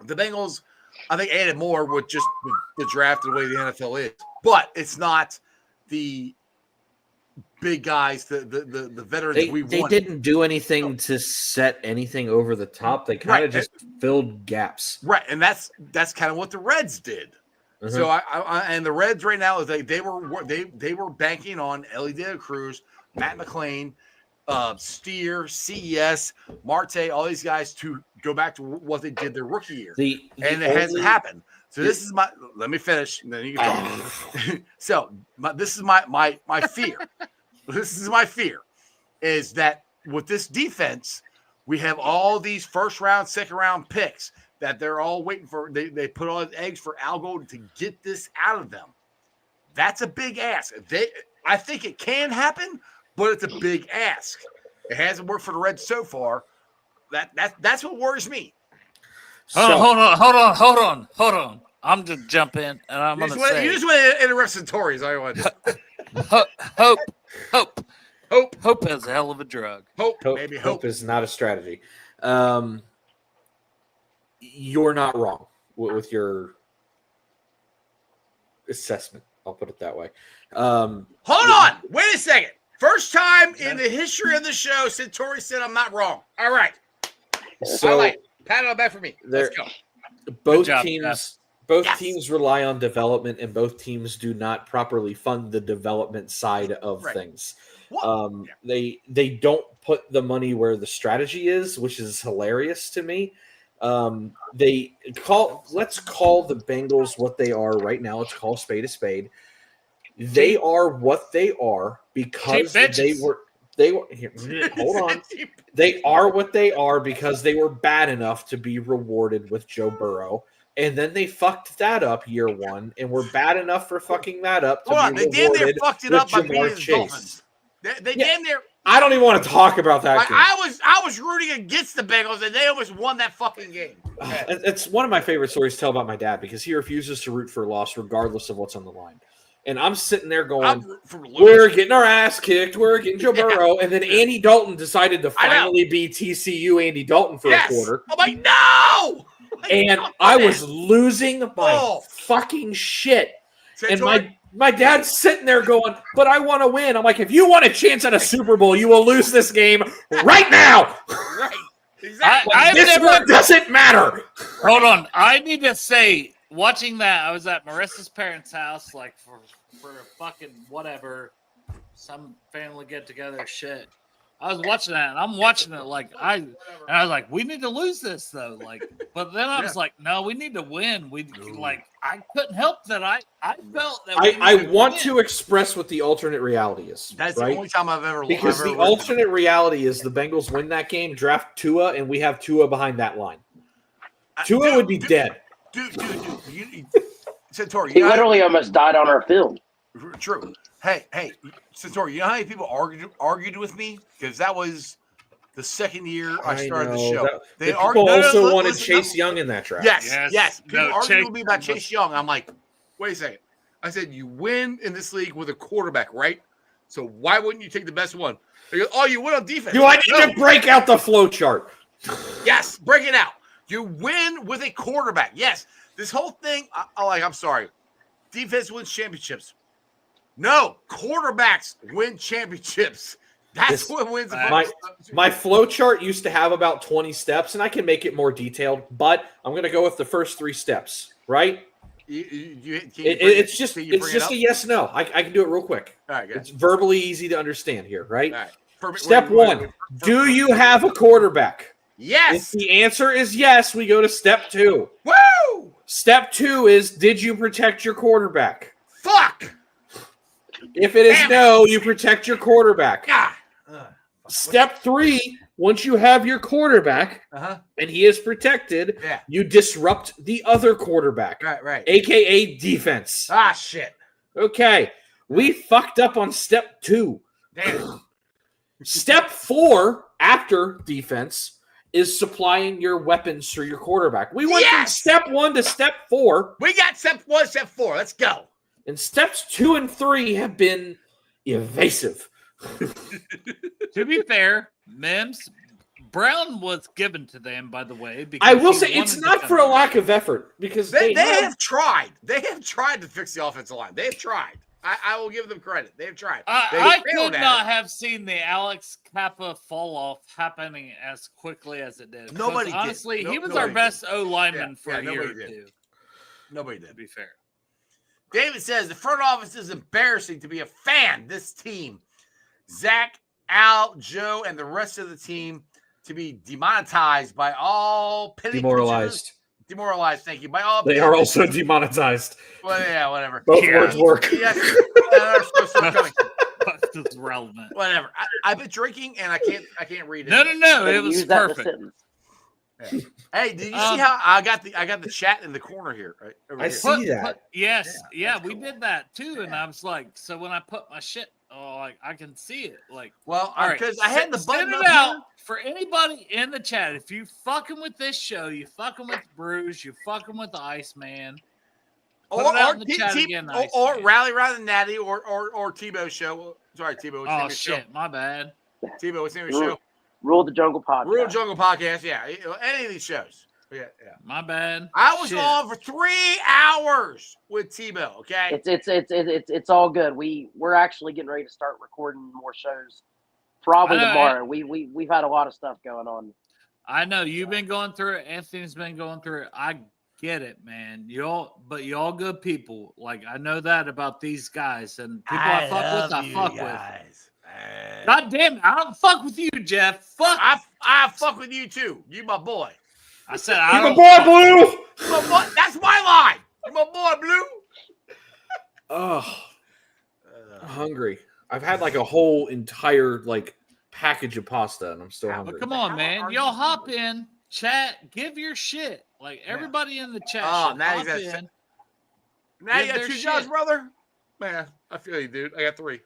Speaker 2: The Bengals, I think, added more with just the draft and the way the NFL is. But it's not the big guys, the veterans
Speaker 7: They
Speaker 2: want.
Speaker 7: didn't do anything to set anything over the top. They kind of just filled gaps.
Speaker 2: Right, and that's kind of what the Reds did.
Speaker 7: Mhm.
Speaker 2: So I and the Reds right now is they were banking on Ellie De La Cruz, Matt McClain, Steer, CES, Marte, all these guys to go back to what they did their rookie year, and it hasn't happened. So this is my. Let me finish, and then you can talk. So this is my fear. This is my fear, is that with this defense, we have all these first round, second round picks that they're all waiting for. They put all the eggs for Al Golden to get this out of them. That's a big ask. I think it can happen, but it's a big ask. It hasn't worked for the Reds so far. That's what worries me.
Speaker 3: Hold on. I'm gonna jump in, and I'm gonna say,
Speaker 2: You just want to interrupt Satori, is all you want to do.
Speaker 3: hope is a hell of a drug.
Speaker 2: Hope
Speaker 7: is not a strategy. You're not wrong with your assessment. I'll put it that way.
Speaker 2: Hold on. Wait a second. First time in the history of the show, Satori said I'm not wrong. All right.
Speaker 7: So
Speaker 2: I like it. Pat it on back for me. Let's go.
Speaker 7: Both
Speaker 3: job,
Speaker 7: teams
Speaker 3: Jeff.
Speaker 7: teams rely on development, and both teams do not properly fund the development side of things. They don't put the money where the strategy is, which is hilarious to me. Let's call the Bengals what they are right now. Let's call a spade. They are what they are because they were here, hold on. They are what they are because they were bad enough to be rewarded with Joe Burrow. And then they fucked that up year one, and were bad enough for fucking that up.
Speaker 2: They damn near fucked it up by beating the Dolphins. They damn near.
Speaker 7: I don't even want to talk about that game.
Speaker 2: I was rooting against the Bengals, and they almost won that fucking game.
Speaker 7: It's one of my favorite stories to tell about my dad because he refuses to root for a loss regardless of what's on the line. And I'm sitting there going, we're getting our ass kicked. We're getting Joe Burrow. And then Andy Dalton decided to finally be TCU Andy Dalton for a quarter.
Speaker 2: I'm like, no!
Speaker 7: And I was losing my fucking shit. And my dad's sitting there going, but I want to win. I'm like, if you want a chance at a Super Bowl, you will lose this game right now.
Speaker 2: Right. Exactly.
Speaker 7: This one doesn't matter.
Speaker 3: Hold on. I need to say, watching that, I was at Marissa's parents' house, like for a fucking whatever, some family get together shit. I was watching that, and I'm watching it like I was like, we need to lose this though, like. But then I was like, no, we need to win. I couldn't help that. I felt that.
Speaker 7: I want to express what the alternate reality is.
Speaker 2: That's
Speaker 7: right?
Speaker 2: the only time I've ever
Speaker 7: because the alternate reality is the Bengals win that game, draft Tua, and we have Tua behind that line. Tua would be dead.
Speaker 2: Dude. Satori,
Speaker 4: he literally almost died on our field.
Speaker 2: True. Hey, Satori, you know how many people argued with me? Because that was the second year I started the show.
Speaker 7: They also wanted Chase Young in that draft.
Speaker 2: Yes. People argued with me about Chase Young. I'm like, wait a second. I said, you win in this league with a quarterback, right? So why wouldn't you take the best one? They go, you win on defense.
Speaker 7: Do I need to break out the flow chart?
Speaker 2: Yes, break it out. You win with a quarterback. Yes. This whole thing, I'm sorry. Defense wins championships. No, quarterbacks win championships. That's what wins the
Speaker 7: My flow chart used to have about 20 steps, and I can make it more detailed, but I'm going to go with the first 3 steps, right? It's just a yes, no. I can do it real quick.
Speaker 2: All right, good.
Speaker 7: It's verbally easy to understand here, right?
Speaker 2: All right.
Speaker 7: Step 1, do you have a quarterback?
Speaker 2: Yes.
Speaker 7: If the answer is yes, we go to step 2.
Speaker 2: Woo!
Speaker 7: Step 2 is, did you protect your quarterback?
Speaker 2: Fuck!
Speaker 7: If it is no, you protect your quarterback.
Speaker 2: God.
Speaker 7: Step 3, once you have your quarterback and he is protected, you disrupt the other quarterback.
Speaker 2: Right.
Speaker 7: AKA defense.
Speaker 2: Ah, shit.
Speaker 7: Okay. We fucked up on step 2.
Speaker 2: Damn.
Speaker 7: Step 4, after defense, is supplying your weapons for your quarterback. We went from step 1 to step 4.
Speaker 2: We got step 1, step 4. Let's go.
Speaker 7: And steps 2 and 3 have been evasive.
Speaker 3: To be fair, Mims, Brown was given to them, by the way. Because
Speaker 7: I will say it's not for a lack of effort, because
Speaker 2: they have tried. They have tried to fix the offensive line. They have tried. I will give them credit. They have tried.
Speaker 3: I could not have seen the Alex Kappa fall off happening as quickly as it did.
Speaker 2: Nobody did.
Speaker 3: Honestly, he was our best O lineman for a year or two.
Speaker 2: Nobody did.
Speaker 3: To be fair.
Speaker 2: David says the front office is embarrassing to be a fan. This team, Zach, Al, Joe, and the rest of the team to be demonetized by all penny
Speaker 7: demoralized.
Speaker 2: Demoralized, thank you. By all
Speaker 7: they are also demonetized.
Speaker 2: Well, yeah, whatever.
Speaker 7: Both words work.
Speaker 2: Yes.
Speaker 3: That's relevant.
Speaker 2: Whatever. I've been drinking and I can't read it.
Speaker 3: No. It was perfect.
Speaker 2: Yeah. Hey, did you see how I got the chat in the corner here? Right over here.
Speaker 7: See that.
Speaker 3: Yes, we did that too, and I was like, so when I put my shit, I can see it. Like,
Speaker 2: well,
Speaker 3: all right,
Speaker 2: because I had the button up
Speaker 3: out
Speaker 2: here.
Speaker 3: For anybody in the chat. If you fucking with this show, you fucking with Bruce, you fucking with the Iceman,
Speaker 2: or Rally Around the Natty, or Tebow show. Sorry, Tebow.
Speaker 3: Oh shit, my bad.
Speaker 2: Tebow, what's the name of the show?
Speaker 4: Rule the Jungle podcast.
Speaker 2: Rule Jungle podcast. Yeah, any of these shows. Yeah.
Speaker 3: My bad.
Speaker 2: I was on for 3 hours with Tebow. Okay.
Speaker 4: It's all good. We're actually getting ready to start recording more shows. Probably tomorrow. We've had a lot of stuff going on.
Speaker 3: I know you've been going through it. Anthony's been going through it. I get it, man. Y'all good people. Like I know that about these guys and people I fuck with. God damn it! I don't fuck with you, Jeff. Fuck.
Speaker 2: I fuck with you too. You my boy.
Speaker 3: I said
Speaker 7: you my boy, Blue.
Speaker 2: That's my line. You my boy, Blue.
Speaker 7: Oh, I'm hungry. I've had like a whole entire package of pasta, and I'm still hungry.
Speaker 3: But come on, man. Y'all hop in, chat, give your shit. Like everybody in the chat.
Speaker 2: Oh, now you got 2 jobs, brother. Man, I feel you, dude. I got 3.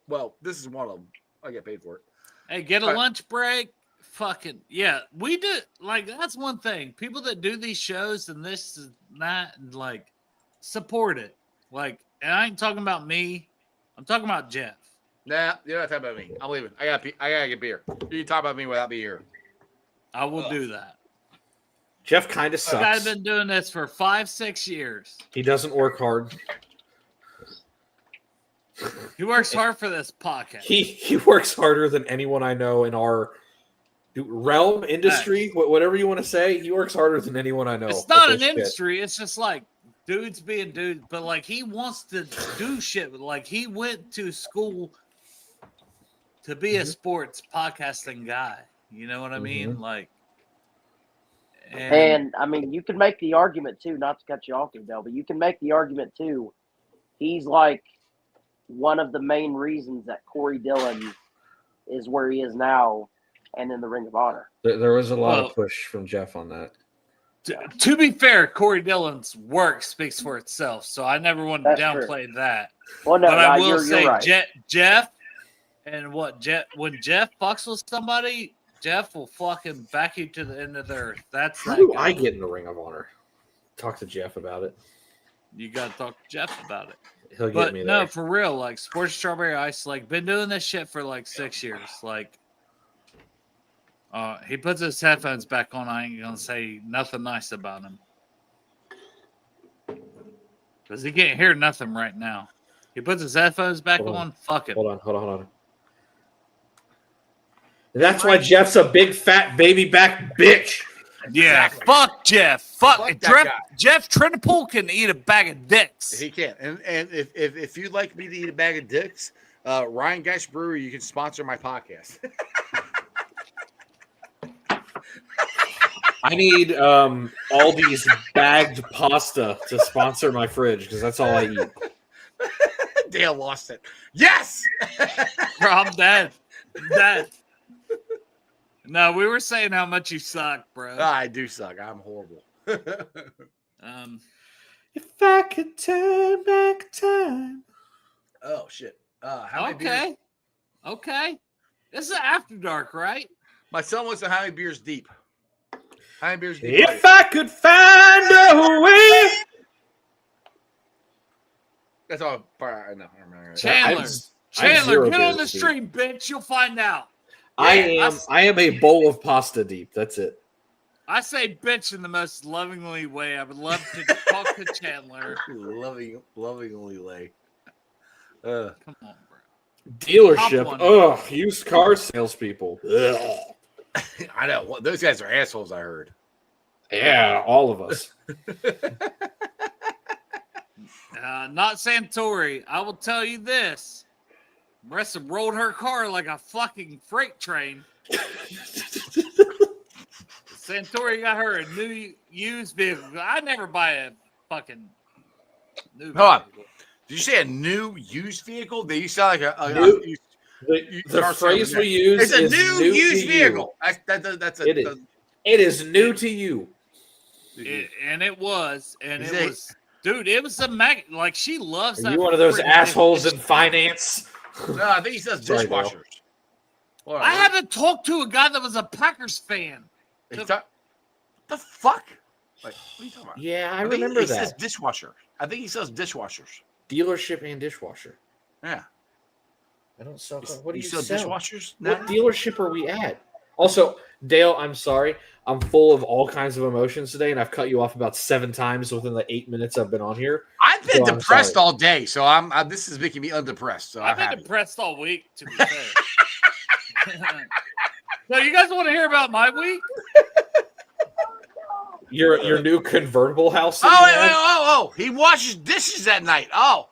Speaker 2: Well, this is one of them. I get paid for it.
Speaker 3: Hey, get a lunch break. Fucking yeah, we do. Like that's one thing. People that do these shows and this is not support it. Like, and I ain't talking about me. I'm talking about Jeff.
Speaker 2: Nah, you're not talking about me. I'm leaving. I gotta get beer. You can talk about me without me here.
Speaker 3: I will do that.
Speaker 7: Jeff kind of sucks.
Speaker 3: This guy's been doing this for 5-6 years.
Speaker 7: He doesn't work hard.
Speaker 3: He works hard for this podcast.
Speaker 7: He works harder than anyone I know in our realm, industry, whatever you want to say. He works harder than anyone I know.
Speaker 3: It's not an industry. It's just like dudes being dudes. But like he wants to do shit. Like he went to school to be a sports podcasting guy. You know what I mean? Like,
Speaker 4: and I mean, you can make the argument too. Not to cut you off, Dale, but you can make the argument too. He's like one of the main reasons that Corey Dillon is where he is now and in the Ring of Honor.
Speaker 7: There was a lot of push from Jeff on that.
Speaker 3: To be fair, Corey Dillon's work speaks for itself, so I never want to downplay that.
Speaker 4: Well, no,
Speaker 3: but I will say
Speaker 4: right.
Speaker 3: Jeff, and when Jeff fucks with somebody, Jeff will fucking back you to the end of the earth. That's
Speaker 7: how do I get in the Ring of Honor? Talk to Jeff about it.
Speaker 3: You got to talk to Jeff about it.
Speaker 7: He'll get me there.
Speaker 3: No, for real, like Sports Strawberry Ice, like been doing this shit for like 6 years. Like, he puts his headphones back on. I ain't gonna say nothing nice about him because he can't hear nothing right now. He puts his headphones back on. Fuck it.
Speaker 7: Hold on. That's why Jeff's a big fat baby back bitch.
Speaker 3: Yeah,
Speaker 2: Exactly.
Speaker 3: fuck Jeff. Fuck
Speaker 2: Fuck that
Speaker 3: Jeff.
Speaker 2: guy.
Speaker 3: Jeff Trinipool can eat a bag of dicks.
Speaker 2: He can. And if you'd like me to eat a bag of dicks, Ryan Geist Brewery, you can sponsor my podcast.
Speaker 7: I need Aldi's bagged pasta to sponsor my fridge because that's all I eat.
Speaker 2: Dale lost it. Yes.
Speaker 3: Bro, I'm dead. Dead. No, we were saying how much you suck, bro.
Speaker 2: I do suck. I'm horrible.
Speaker 7: If I could turn back time.
Speaker 2: Oh shit. How many beers?
Speaker 3: Okay. Okay. This is After Dark, right?
Speaker 2: My son wants to how many beers deep. How many beers deep?
Speaker 7: If I could find a way.
Speaker 2: That's all part I know. I remember.
Speaker 3: Chandler.
Speaker 7: I'm
Speaker 3: Chandler,
Speaker 7: zero
Speaker 3: get on the
Speaker 7: beers deep.
Speaker 3: stream, bitch. You'll find out.
Speaker 7: I am a bowl of pasta deep. That's it.
Speaker 3: I say bitch in the most lovingly way. I would love to talk to Chandler.
Speaker 2: Lovingly lay.
Speaker 3: Come on, bro.
Speaker 7: Dealership.
Speaker 3: Top one.
Speaker 7: Ugh, used car salespeople. Ugh.
Speaker 2: I know. Well, those guys are assholes, I heard.
Speaker 7: Yeah, all of us.
Speaker 3: Not Santori. I will tell you this. Marissa rolled her car like a fucking freight train. Santori got her a new used vehicle. I never buy a fucking new
Speaker 2: Hold on.
Speaker 3: vehicle.
Speaker 2: Did you say a new used vehicle? They used to sound like a
Speaker 7: New-
Speaker 2: used.
Speaker 7: The
Speaker 2: car
Speaker 7: phrase
Speaker 2: salesman.
Speaker 7: we use
Speaker 2: It's a
Speaker 7: is
Speaker 2: new
Speaker 7: to
Speaker 2: used
Speaker 7: you.
Speaker 2: vehicle. That's a.
Speaker 7: It is. It is new to you.
Speaker 3: And it was. And
Speaker 2: Is
Speaker 3: it
Speaker 2: it-
Speaker 3: was. Dude, it was a like she loves
Speaker 7: Are
Speaker 3: that.
Speaker 7: you one of those
Speaker 3: freaking
Speaker 7: assholes
Speaker 3: dish-
Speaker 7: in finance?
Speaker 2: No, I think he says
Speaker 7: Sorry, Dale.
Speaker 2: dishwashers. Hold on,
Speaker 3: I
Speaker 2: what?
Speaker 3: had to talk to a guy that was a Packers fan.
Speaker 2: The fuck? Like, what are you talking about?
Speaker 7: Yeah, I
Speaker 2: think
Speaker 7: remember
Speaker 2: he says
Speaker 7: that.
Speaker 2: dishwasher. I think he says dishwashers.
Speaker 7: Dealership and dishwasher.
Speaker 2: Yeah.
Speaker 7: I don't sell. What do you
Speaker 2: sell
Speaker 7: sell?
Speaker 2: dishwashers?
Speaker 7: What dealership are we at? Also, Dale, I'm sorry. I'm full of all kinds of emotions today, and I've cut you off about 7 times within the 8 minutes I've been on here.
Speaker 2: I've been
Speaker 7: So I'm
Speaker 2: depressed
Speaker 7: sorry.
Speaker 2: all day, so I'm. This is making me undepressed. So
Speaker 3: I've
Speaker 2: I'm
Speaker 3: been
Speaker 2: happy.
Speaker 3: depressed all week, to be fair. So you guys want to hear about my week?
Speaker 7: Your new convertible house. that
Speaker 2: Oh,
Speaker 7: you
Speaker 2: wait,
Speaker 7: have?
Speaker 2: oh! He washes dishes at night. Oh,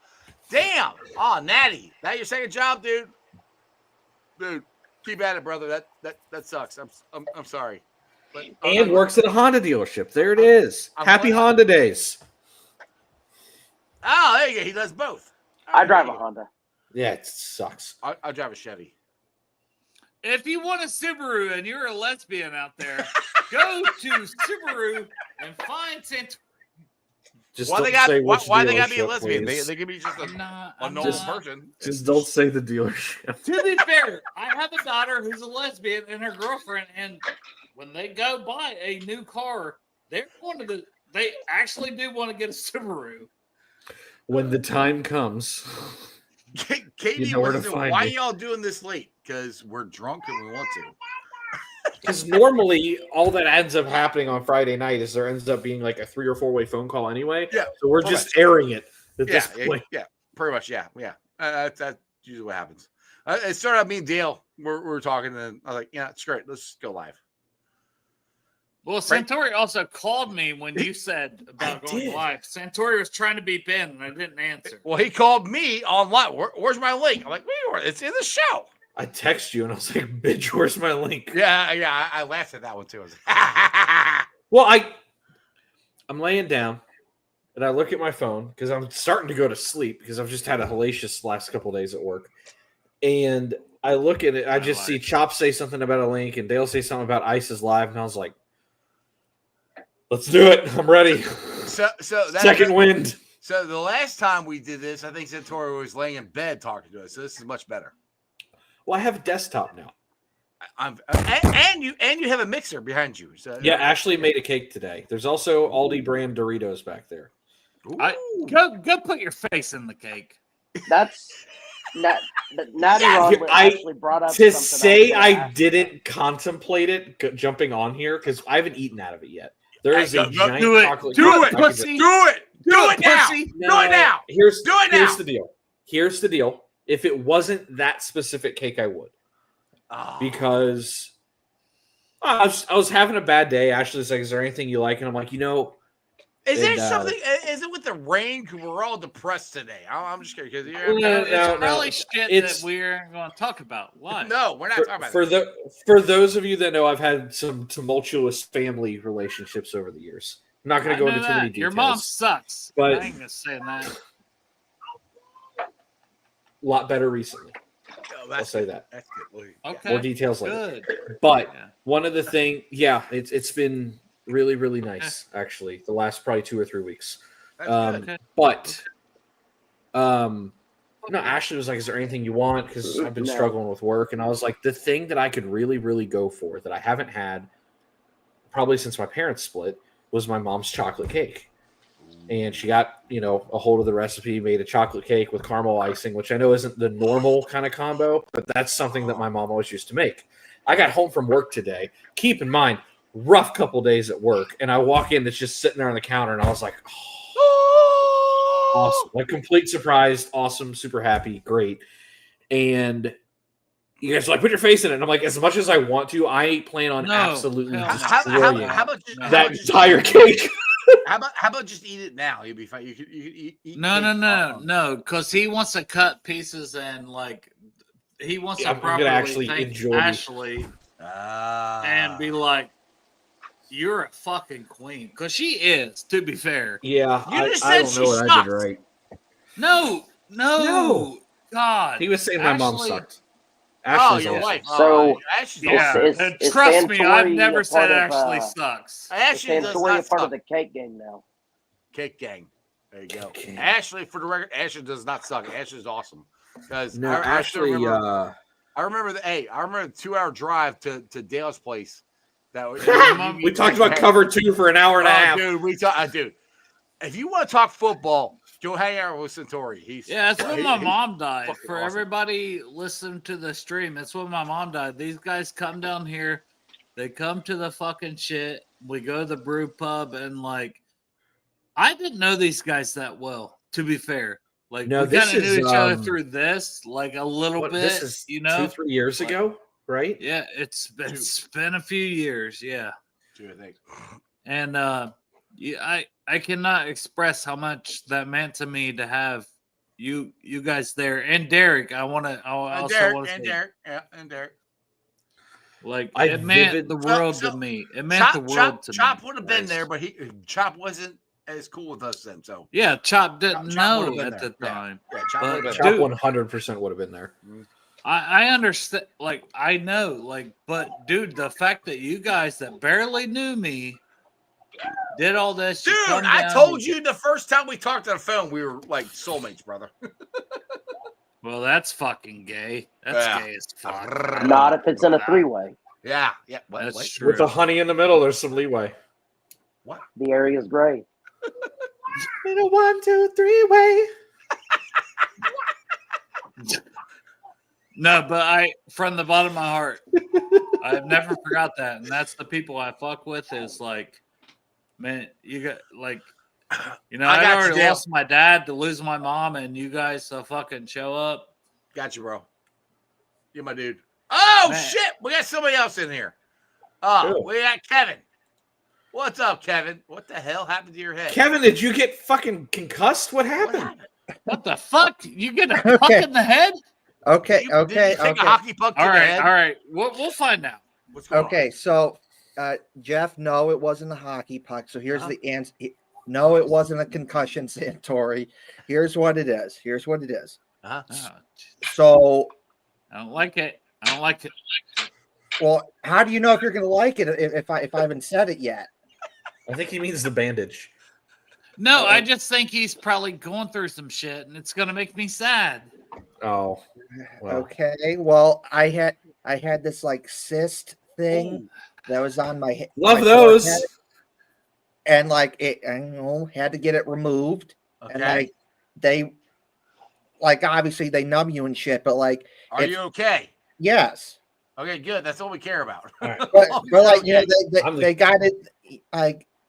Speaker 2: damn! Oh, Natty, that your second job, dude? Dude, keep at it, brother. That sucks. I'm sorry. But
Speaker 7: And works at a Honda dealership. There it is.
Speaker 2: I'm
Speaker 7: Happy
Speaker 2: glad-
Speaker 7: Honda days.
Speaker 2: Oh, there you go. He does both.
Speaker 4: I drive a Honda.
Speaker 7: Yeah, it sucks.
Speaker 2: I drive a Chevy.
Speaker 3: If you want a Subaru and you're a lesbian out there, go to Subaru and find Santori.
Speaker 7: Just
Speaker 2: Why
Speaker 7: don't
Speaker 2: they got?
Speaker 7: say
Speaker 2: Why,
Speaker 7: which
Speaker 2: why they got to be a
Speaker 7: dealership,
Speaker 2: lesbian?
Speaker 7: please.
Speaker 2: They can be just
Speaker 3: I'm not.
Speaker 2: a
Speaker 3: I'm
Speaker 2: normal
Speaker 3: not.
Speaker 2: person.
Speaker 7: Just don't say the dealership.
Speaker 3: To be fair, I have a daughter who's a lesbian and her girlfriend, and when they go buy a new car, they actually do want to get a Subaru.
Speaker 7: When the time comes.
Speaker 2: Katie,
Speaker 7: You know where to
Speaker 2: listen,
Speaker 7: find
Speaker 2: why
Speaker 7: me.
Speaker 2: y'all doing this late? Because we're drunk and we want to.
Speaker 7: Because normally all that ends up happening on Friday night is there ends up being like a 3 or 4 way phone call anyway.
Speaker 2: Yeah,
Speaker 7: So we're
Speaker 2: pretty
Speaker 7: just airing it at
Speaker 2: Yeah,
Speaker 7: this point.
Speaker 2: yeah, pretty much. Yeah. That's usually what happens. It started out me and Dale. We were talking, and I was like, "Yeah, it's great. Let's just go live."
Speaker 3: Well, Santori also called me when you said about
Speaker 7: I
Speaker 3: going
Speaker 7: did.
Speaker 3: live. Santori was trying to be Ben, and I didn't answer.
Speaker 2: Well, he called me online. Where's my link? I'm like, it's in the show.
Speaker 7: I text you and I was like, bitch, where's my link?
Speaker 2: Yeah. I laughed at that one too. I was like,
Speaker 7: Well, I'm laying down and I look at my phone because I'm starting to go to sleep because I've just had a hellacious last couple days at work. And I look at it, I just see Chop say something about a link and Dale say something about Ice is live, and I was like, let's do it. I'm ready.
Speaker 2: so that's
Speaker 7: Second wind.
Speaker 2: So the last time we did this, I think Santori was laying in bed talking to us. So this is much better.
Speaker 7: Well, I have a desktop now.
Speaker 2: And you have a mixer behind you. So
Speaker 7: Yeah, Ashley made a cake today. There's also Aldi brand Doritos back there.
Speaker 3: Go put your face in the cake.
Speaker 4: That's Natty
Speaker 7: Yeah,
Speaker 4: Ron
Speaker 7: I-
Speaker 4: actually brought up
Speaker 7: To
Speaker 4: something
Speaker 7: say
Speaker 4: was
Speaker 7: I
Speaker 4: gonna ask.
Speaker 7: didn't contemplate it jumping on here because I haven't eaten out of it yet. There is
Speaker 2: Hey,
Speaker 7: a
Speaker 2: go-
Speaker 7: giant
Speaker 3: do it.
Speaker 7: chocolate.
Speaker 3: Do it,
Speaker 7: chocolate-
Speaker 3: pussy.
Speaker 2: Do it. Do it now.
Speaker 3: pussy.
Speaker 2: Do it now.
Speaker 7: Here's
Speaker 2: Do it
Speaker 7: Here's
Speaker 2: now.
Speaker 7: the deal. Here's the deal. If it wasn't that specific cake, I would. because I was having a bad day. Ashley's like, "Is there anything you like?" And I'm like,
Speaker 2: Is there
Speaker 7: And,
Speaker 2: something? Is it with the rain? Because we're all depressed today. I'm just kidding. Because
Speaker 3: It's probably shit that we're going to talk about. Why?
Speaker 2: No, we're not talking about that.
Speaker 7: For those of you that know, I've had some tumultuous family relationships over the years. I'm not going to go into too many details.
Speaker 3: Your mom sucks.
Speaker 7: But
Speaker 3: I ain't going to say that.
Speaker 7: A lot better recently.
Speaker 2: Oh,
Speaker 7: I'll say that.
Speaker 2: That's good.
Speaker 3: Okay.
Speaker 7: More details
Speaker 3: later.
Speaker 7: Good. But one of the things, it's been really, really nice, actually, the last probably 2 or 3 weeks. But Ashley was like, "Is there anything you want?" Because I've been struggling with work. And I was like, the thing that I could really, really go for that I haven't had probably since my parents split was my mom's chocolate cake. And she got, a hold of the recipe, made a chocolate cake with caramel icing, which I know isn't the normal kind of combo, but that's something that my mom always used to make. I got home from work today. Keep in mind, rough couple days at work. And I walk in, it's just sitting there on the counter. And I was like, awesome. Like complete surprise. Awesome. Super happy. Great. And you guys are like, put your face in it. And I'm like, as much as I want to, I plan on absolutely destroying that entire cake.
Speaker 2: How about just eat it now? You'll be fine. You could eat.
Speaker 3: No. Because he wants to cut pieces and he wants to properly
Speaker 7: actually
Speaker 3: thank
Speaker 7: enjoy
Speaker 3: Ashley and be like, "You're a fucking queen," because she is. To be fair,
Speaker 7: yeah.
Speaker 3: You just
Speaker 7: I
Speaker 3: said
Speaker 7: don't know what I did right.
Speaker 3: No. God,
Speaker 7: he was saying my mom sucked.
Speaker 2: Ashley's your wife.
Speaker 4: So
Speaker 3: trust me, I've never said Ashley sucks.
Speaker 2: Ashley does
Speaker 4: Santori
Speaker 2: not
Speaker 4: a part
Speaker 2: suck.
Speaker 4: of the cake gang now.
Speaker 2: Cake gang. There you go. Ashley, for the record, Ashley does not suck. Ashley's awesome. Because
Speaker 7: Ashley.
Speaker 2: I remember the 2-hour drive to Dale's place. That
Speaker 7: we talked about cover 2 for an hour and a half.
Speaker 2: Dude, if you want to talk football, go hang out with Santori.
Speaker 3: That's when my mom died. For
Speaker 2: awesome.
Speaker 3: everybody listening to the stream, that's when my mom died. These guys come down here, they come to the fucking shit. We go to the brew pub, and I didn't know these guys that well, to be fair. We kind of knew each other through this, a little bit.
Speaker 7: This is 2-3 years ago, right?
Speaker 3: Yeah, it's been a few years. Yeah,
Speaker 2: 2, I think.
Speaker 3: And I cannot express how much that meant to me to have you guys there, and Derek. I also want to say
Speaker 2: Derek. Yeah, and Derek.
Speaker 3: It meant the world to me. It meant the world to me.
Speaker 2: Chop would have been there, but Chop wasn't as cool with us then. So
Speaker 3: Chop didn't know at the time.
Speaker 2: Yeah, Chop
Speaker 7: 100% would have been there.
Speaker 3: I understand. I know. But dude, the fact that you guys that barely knew me did all this,
Speaker 2: dude. I told you the first time we talked on the phone, we were like soulmates, brother.
Speaker 3: Well, that's fucking gay. That's gay as fuck.
Speaker 4: Not if it's in a 3-way.
Speaker 2: Yeah.
Speaker 3: That's true.
Speaker 7: With the honey in the middle, there's some leeway.
Speaker 2: What?
Speaker 4: The area's gray.
Speaker 7: In a 1, 2, 3-way.
Speaker 3: No, but from the bottom of my heart, I've never forgot that, and that's the people I fuck with. Is man, you got I already lost my dad to lose my mom, and you guys fucking show up.
Speaker 2: Got you, bro. You're my dude. Oh
Speaker 3: Man.
Speaker 2: Shit, we got somebody else in here. Oh, we got Kevin. What's up, Kevin? What the hell happened to your head?
Speaker 7: Kevin, did you get fucking concussed? What happened?
Speaker 3: What the fuck? You get a puck in the head?
Speaker 8: Okay.
Speaker 2: Did you take a hockey puck to the head?
Speaker 3: All right. We'll find out.
Speaker 2: What's going on?
Speaker 8: So Jeff, no, it wasn't a hockey puck. So here's the answer. No, it wasn't a concussion, Santori. Here's what it is.
Speaker 3: Oh,
Speaker 8: So
Speaker 3: I don't like it.
Speaker 8: Well, how do you know if you're going to like it if I haven't said it yet?
Speaker 7: I think he means the bandage.
Speaker 3: No, I just think he's probably going through some shit, and it's going to make me sad.
Speaker 7: Oh, well.
Speaker 8: Okay. Well, I had this cyst thing that was on my head.
Speaker 7: Love those.
Speaker 8: Forehead, and it, had to get it removed.
Speaker 2: Okay.
Speaker 8: And they obviously they numb you and shit, but
Speaker 2: are you okay?
Speaker 8: Yes.
Speaker 2: Okay, good. That's all we care about.
Speaker 7: Right.
Speaker 8: But they got it.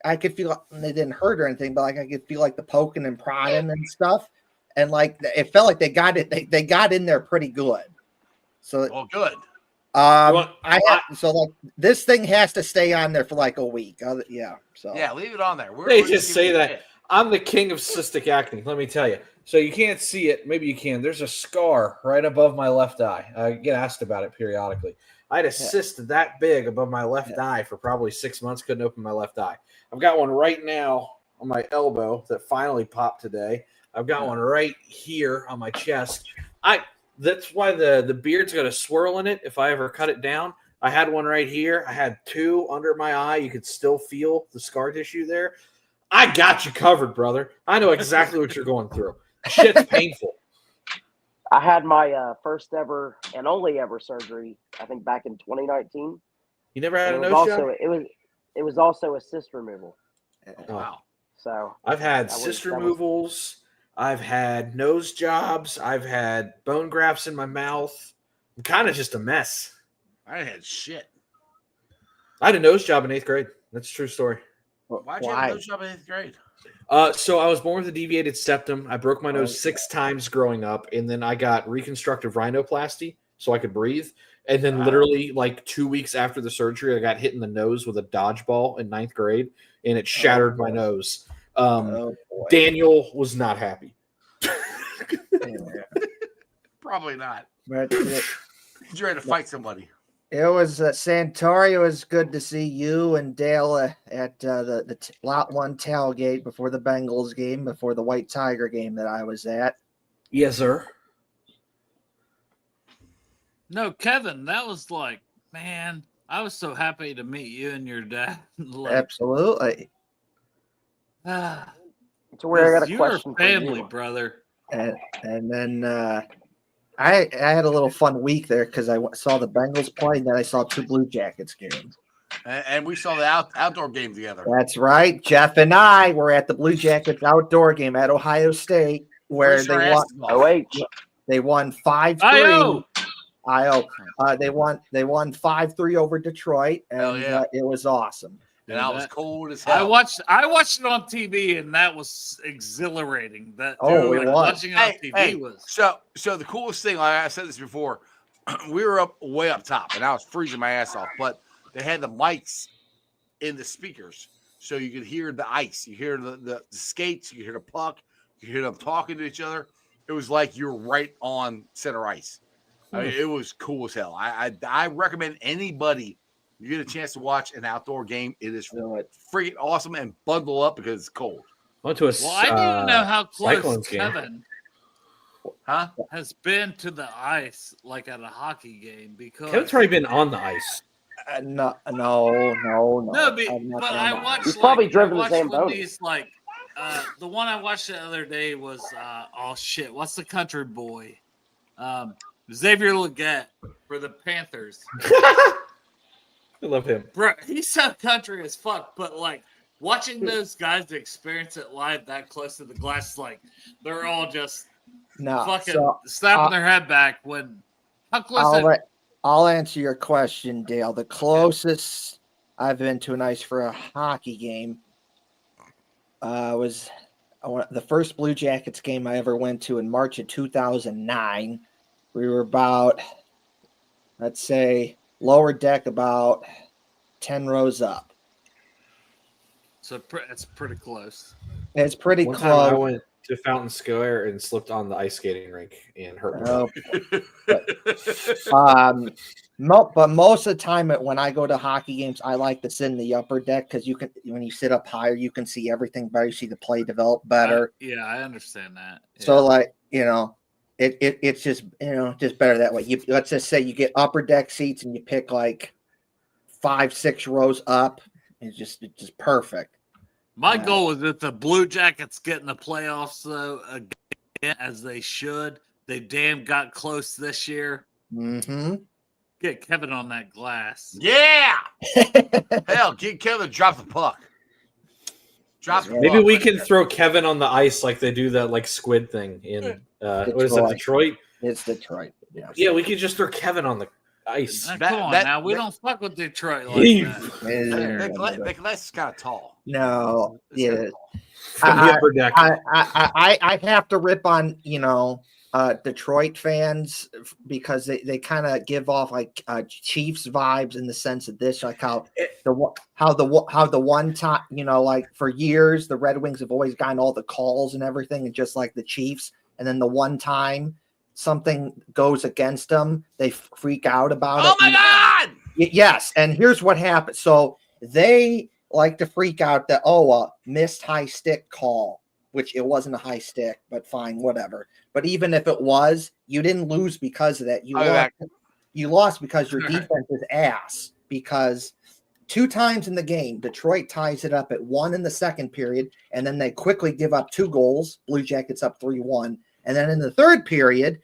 Speaker 8: I could feel they didn't hurt or anything, but I could feel the poking and prodding and stuff, and it felt like they got it. They got in there pretty good. So
Speaker 2: well, good.
Speaker 7: Well,
Speaker 8: So like this thing has to stay on there for like a week. Yeah. So
Speaker 2: Yeah, leave it on there.
Speaker 7: They
Speaker 2: We're
Speaker 7: just
Speaker 2: giving
Speaker 7: say
Speaker 2: you
Speaker 7: that.
Speaker 2: shit.
Speaker 7: I'm the king of cystic acne. Let me tell you. So you can't see it. Maybe you can. There's a scar right above my left eye. I get asked about it periodically. I had a cyst that big above my left eye for probably 6 months. Couldn't open my left eye. I've got one right now on my elbow that finally popped today. I've got one right here on my chest. That's why the beard's got a swirl in it. If I ever cut it down, I had one right here. I had two under my eye. You could still feel the scar tissue there. I got you covered, brother. I know exactly what you're going through. Shit's painful.
Speaker 4: I had my first ever and only ever surgery, I think back in 2019.
Speaker 7: You never had
Speaker 4: And
Speaker 7: a
Speaker 4: it was
Speaker 7: nose job?
Speaker 4: also it was also a cyst removal.
Speaker 7: Oh,
Speaker 2: Wow.
Speaker 4: So
Speaker 7: I've had
Speaker 4: that was-
Speaker 7: cyst
Speaker 4: that was-
Speaker 7: removals. I've had nose jobs. I've had bone grafts in my mouth. I'm kind of just a mess.
Speaker 2: I had shit.
Speaker 7: I had a nose job in 8th grade. That's a true story.
Speaker 2: Why'd you have a nose job in 8th grade?
Speaker 7: So I was born with a deviated septum. I broke my nose 6 times growing up, and then I got reconstructive rhinoplasty so I could breathe. And then literally like 2 weeks after the surgery, I got hit in the nose with a dodgeball in 9th grade, and it shattered my nose. Daniel was not happy.
Speaker 2: Probably not.
Speaker 8: But
Speaker 2: He's ready to fight somebody.
Speaker 8: it was Santori. It was good to see you and Dale at the Lot 1 tailgate before the Bengals game, before the White Tiger game that I was at.
Speaker 7: Yes, sir.
Speaker 3: No, Kevin, that was like, man, I was so happy to meet you and your dad. Like,
Speaker 8: Absolutely.
Speaker 4: So where I got a
Speaker 3: you're
Speaker 4: question for
Speaker 3: family,
Speaker 4: you.
Speaker 3: brother.
Speaker 8: And then I had a little fun week there because I saw the Bengals play, and then I saw 2 Blue Jackets games.
Speaker 2: And we saw the outdoor game together.
Speaker 8: That's right. Jeff and I were at the Blue Jackets outdoor game at Ohio State, where
Speaker 2: Raise your
Speaker 8: they
Speaker 2: ass
Speaker 8: won.
Speaker 2: off.
Speaker 8: They won 5-3.
Speaker 3: I-O.
Speaker 8: They won 5-3 over Detroit,
Speaker 2: Hell
Speaker 8: and
Speaker 2: yeah.
Speaker 8: it was awesome.
Speaker 2: And I was cold as
Speaker 3: I
Speaker 2: hell.
Speaker 3: watched it on TV, and that was exhilarating. That
Speaker 8: Oh,
Speaker 3: like,
Speaker 8: it was.
Speaker 3: watching it on TV was.
Speaker 2: So the coolest thing, like I said this before, we were way up top, and I was freezing my ass off. But they had the mics in the speakers, so you could hear the ice, you hear the skates, you hear the puck, you hear them talking to each other. It was like you're right on center ice. I mean, it was cool as hell. I recommend anybody you get a chance to watch an outdoor game. It is freaking awesome, and bundle up because it's cold.
Speaker 7: Went to a
Speaker 3: Well, I need to know how close
Speaker 7: Cyclones game.
Speaker 3: Kevin has been to the ice, like at a hockey game, because
Speaker 7: Kevin's already been on the ice.
Speaker 8: No.
Speaker 3: No,
Speaker 8: I've
Speaker 3: but
Speaker 8: not
Speaker 3: I
Speaker 8: done that.
Speaker 3: watched.
Speaker 4: He's probably
Speaker 3: like,
Speaker 4: driven
Speaker 3: I
Speaker 4: the
Speaker 3: watched
Speaker 4: same
Speaker 3: one of
Speaker 4: boat.
Speaker 3: these, like the one I watched the other day was oh shit, what's the country boy? Xavier Legette for the Panthers.
Speaker 7: I love him.
Speaker 3: Bro, he's so country as fuck, but like watching those guys experience it live that close to the glass, like they're all just
Speaker 8: No.
Speaker 3: fucking
Speaker 8: So
Speaker 3: snapping their head back when how close
Speaker 8: I'll answer your question, Dale. The closest I've been to an ice for a hockey game was the first Blue Jackets game I ever went to in March of 2009. We were about, let's say, lower deck about 10 rows up.
Speaker 3: So it's pretty close.
Speaker 8: It's pretty
Speaker 7: One time I
Speaker 8: close.
Speaker 7: went to Fountain Square and slipped on the ice skating rink and hurt my
Speaker 8: Oh,
Speaker 7: leg.
Speaker 8: but most of the time when I go to hockey games, I like to sit in the upper deck because you can, when you sit up higher, you can see everything better. You see the play develop better.
Speaker 3: Yeah, I understand that. Yeah.
Speaker 8: So like, it's just, just better that way. Let's just say you get upper deck seats and you pick like 5-6 rows up. It's just perfect.
Speaker 3: My goal is that the Blue Jackets get in the playoffs, though, again, as they should. They damn got close this year.
Speaker 8: Mm-hmm.
Speaker 3: Get Kevin on that glass.
Speaker 2: Yeah. Hell, get Kevin to drop the puck.
Speaker 7: Maybe we can throw Kevin on the ice like they do that like squid thing in what is it, Detroit?
Speaker 8: It's Detroit. Yeah.
Speaker 7: Yeah, we could just throw Kevin on the ice.
Speaker 3: Now, come on now. We don't fuck with Detroit like that.
Speaker 2: That glass is kind of tall.
Speaker 8: No,
Speaker 2: It's
Speaker 8: yeah.
Speaker 2: kinda tall.
Speaker 7: From the upper deck.
Speaker 8: I have to rip on, Detroit fans because they kind of give off like Chiefs vibes in the sense of this, like how the one time, like for years the Red Wings have always gotten all the calls and everything, and just like the Chiefs, and then the one time something goes against them, they freak out about it.
Speaker 2: Oh my God!
Speaker 8: Yes, and here's what happened. So they like to freak out that missed high stick call, which it wasn't a high stick, but fine, whatever. But even if it was, you didn't lose because of that. You lost because your defense is ass. Because 2 times in the game, Detroit ties it up at 1 in the second period, and then they quickly give up 2 goals. Blue Jackets up 3-1. And then in the third period,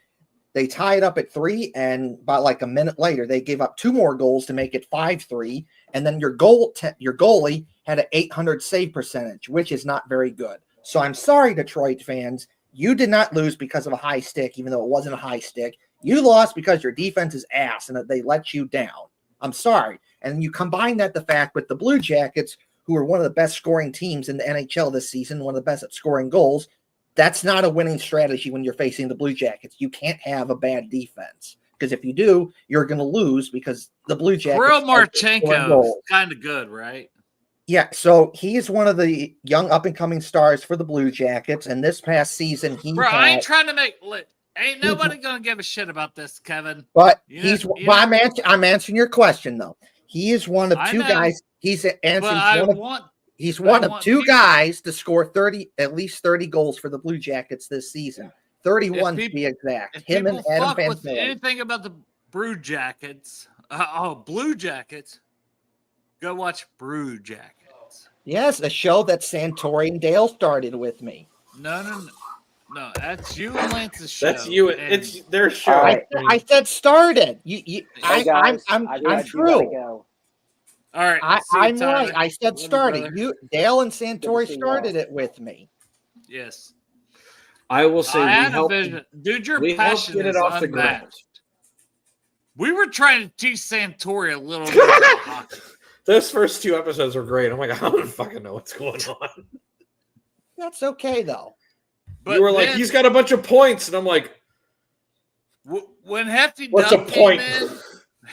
Speaker 8: they tie it up at 3, and about like a minute later, they gave up 2 more goals to make it 5-3. And then your goalie had an 800 save percentage, which is not very good. So I'm sorry, Detroit fans. You did not lose because of a high stick, even though it wasn't a high stick. You lost because your defense is ass and that they let you down. I'm sorry. And you combine that the fact with the Blue Jackets, who are one of the best scoring teams in the NHL this season, one of the best at scoring goals. That's not a winning strategy when you're facing the Blue Jackets. You can't have a bad defense, because if you do, you're going to lose because the Blue Jackets.
Speaker 3: Kirill Marchenko is kind of good, right?
Speaker 8: Yeah, so he's one of the young up-and-coming stars for the Blue Jackets, and this past season
Speaker 3: I ain't trying to make ain't nobody gonna give a shit about this, Kevin.
Speaker 8: But I'm answering your question though. He is one of 2 guys. He's one of 2 guys to score at least 30 goals for the Blue Jackets this season. 31 to be exact. Him and Adam Van Vliet.
Speaker 3: Anything about the Blue Jackets? Blue Jackets. Go watch Brew Jackets.
Speaker 8: Yes, a show that Santori and Dale started with me.
Speaker 3: No. That's you and Lance's show.
Speaker 7: That's you. It's their show.
Speaker 8: I said started. I'm true.
Speaker 4: Go.
Speaker 3: All right.
Speaker 8: I'm right. I said started. Dale and Santori started it with me.
Speaker 3: Yes.
Speaker 7: I will say
Speaker 3: I had a vision. Dude, your passion is unmatched. We were trying to teach Santori a little bit about hockey.
Speaker 7: Those first 2 episodes were great. I'm like, I don't fucking know what's going on.
Speaker 8: That's okay, though.
Speaker 3: But
Speaker 7: you were like, he's got a bunch of points. And I'm like,
Speaker 3: when Hefty
Speaker 7: what's
Speaker 3: Duck
Speaker 7: a point?
Speaker 3: came in,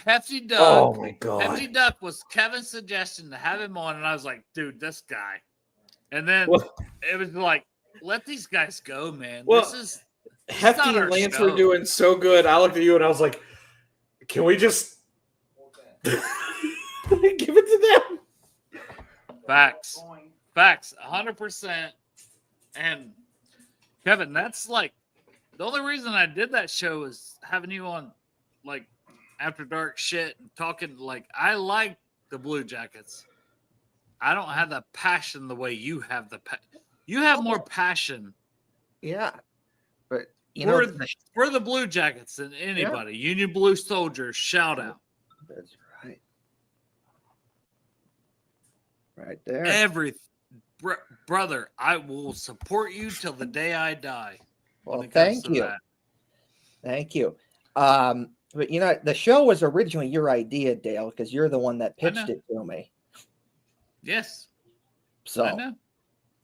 Speaker 3: Hefty Duck.
Speaker 7: Oh, my God.
Speaker 3: Hefty Duck was Kevin's suggestion to have him on. And I was like, dude, this guy. And then it was like, let these guys go, man. This
Speaker 7: Hefty and Lance were doing so good. I looked at you and I was like, can we just give it to them?
Speaker 3: Facts, 100%. And Kevin, that's like the only reason I did that show is having you on, like, after dark shit and talking. Like, I like the Blue Jackets. I don't have the passion the way you have you have more passion.
Speaker 8: Yeah, but
Speaker 3: for the Blue Jackets than anybody. Yeah. Union Blue Soldiers, shout out.
Speaker 8: That's right there.
Speaker 3: Brother, I will support you till the day I die.
Speaker 8: Well, thank you. Thank you. But the show was originally your idea, Dale, because you're the one that pitched it to me.
Speaker 3: Yes.
Speaker 8: So
Speaker 3: I know.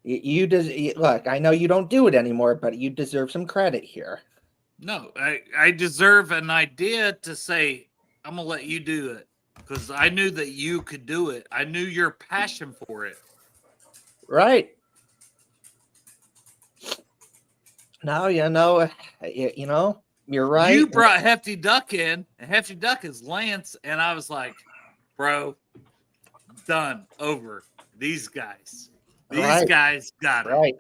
Speaker 8: Look, I know you don't do it anymore, but you deserve some credit here.
Speaker 3: No, I deserve an idea to say, I'm going to let you do it because I knew that you could do it. I knew your passion for it.
Speaker 8: Right. Now, you're right.
Speaker 3: You brought Hefty Duck in, and Hefty Duck is Lance, and I was like, bro, done, over. These guys. These guys got it.
Speaker 8: Right.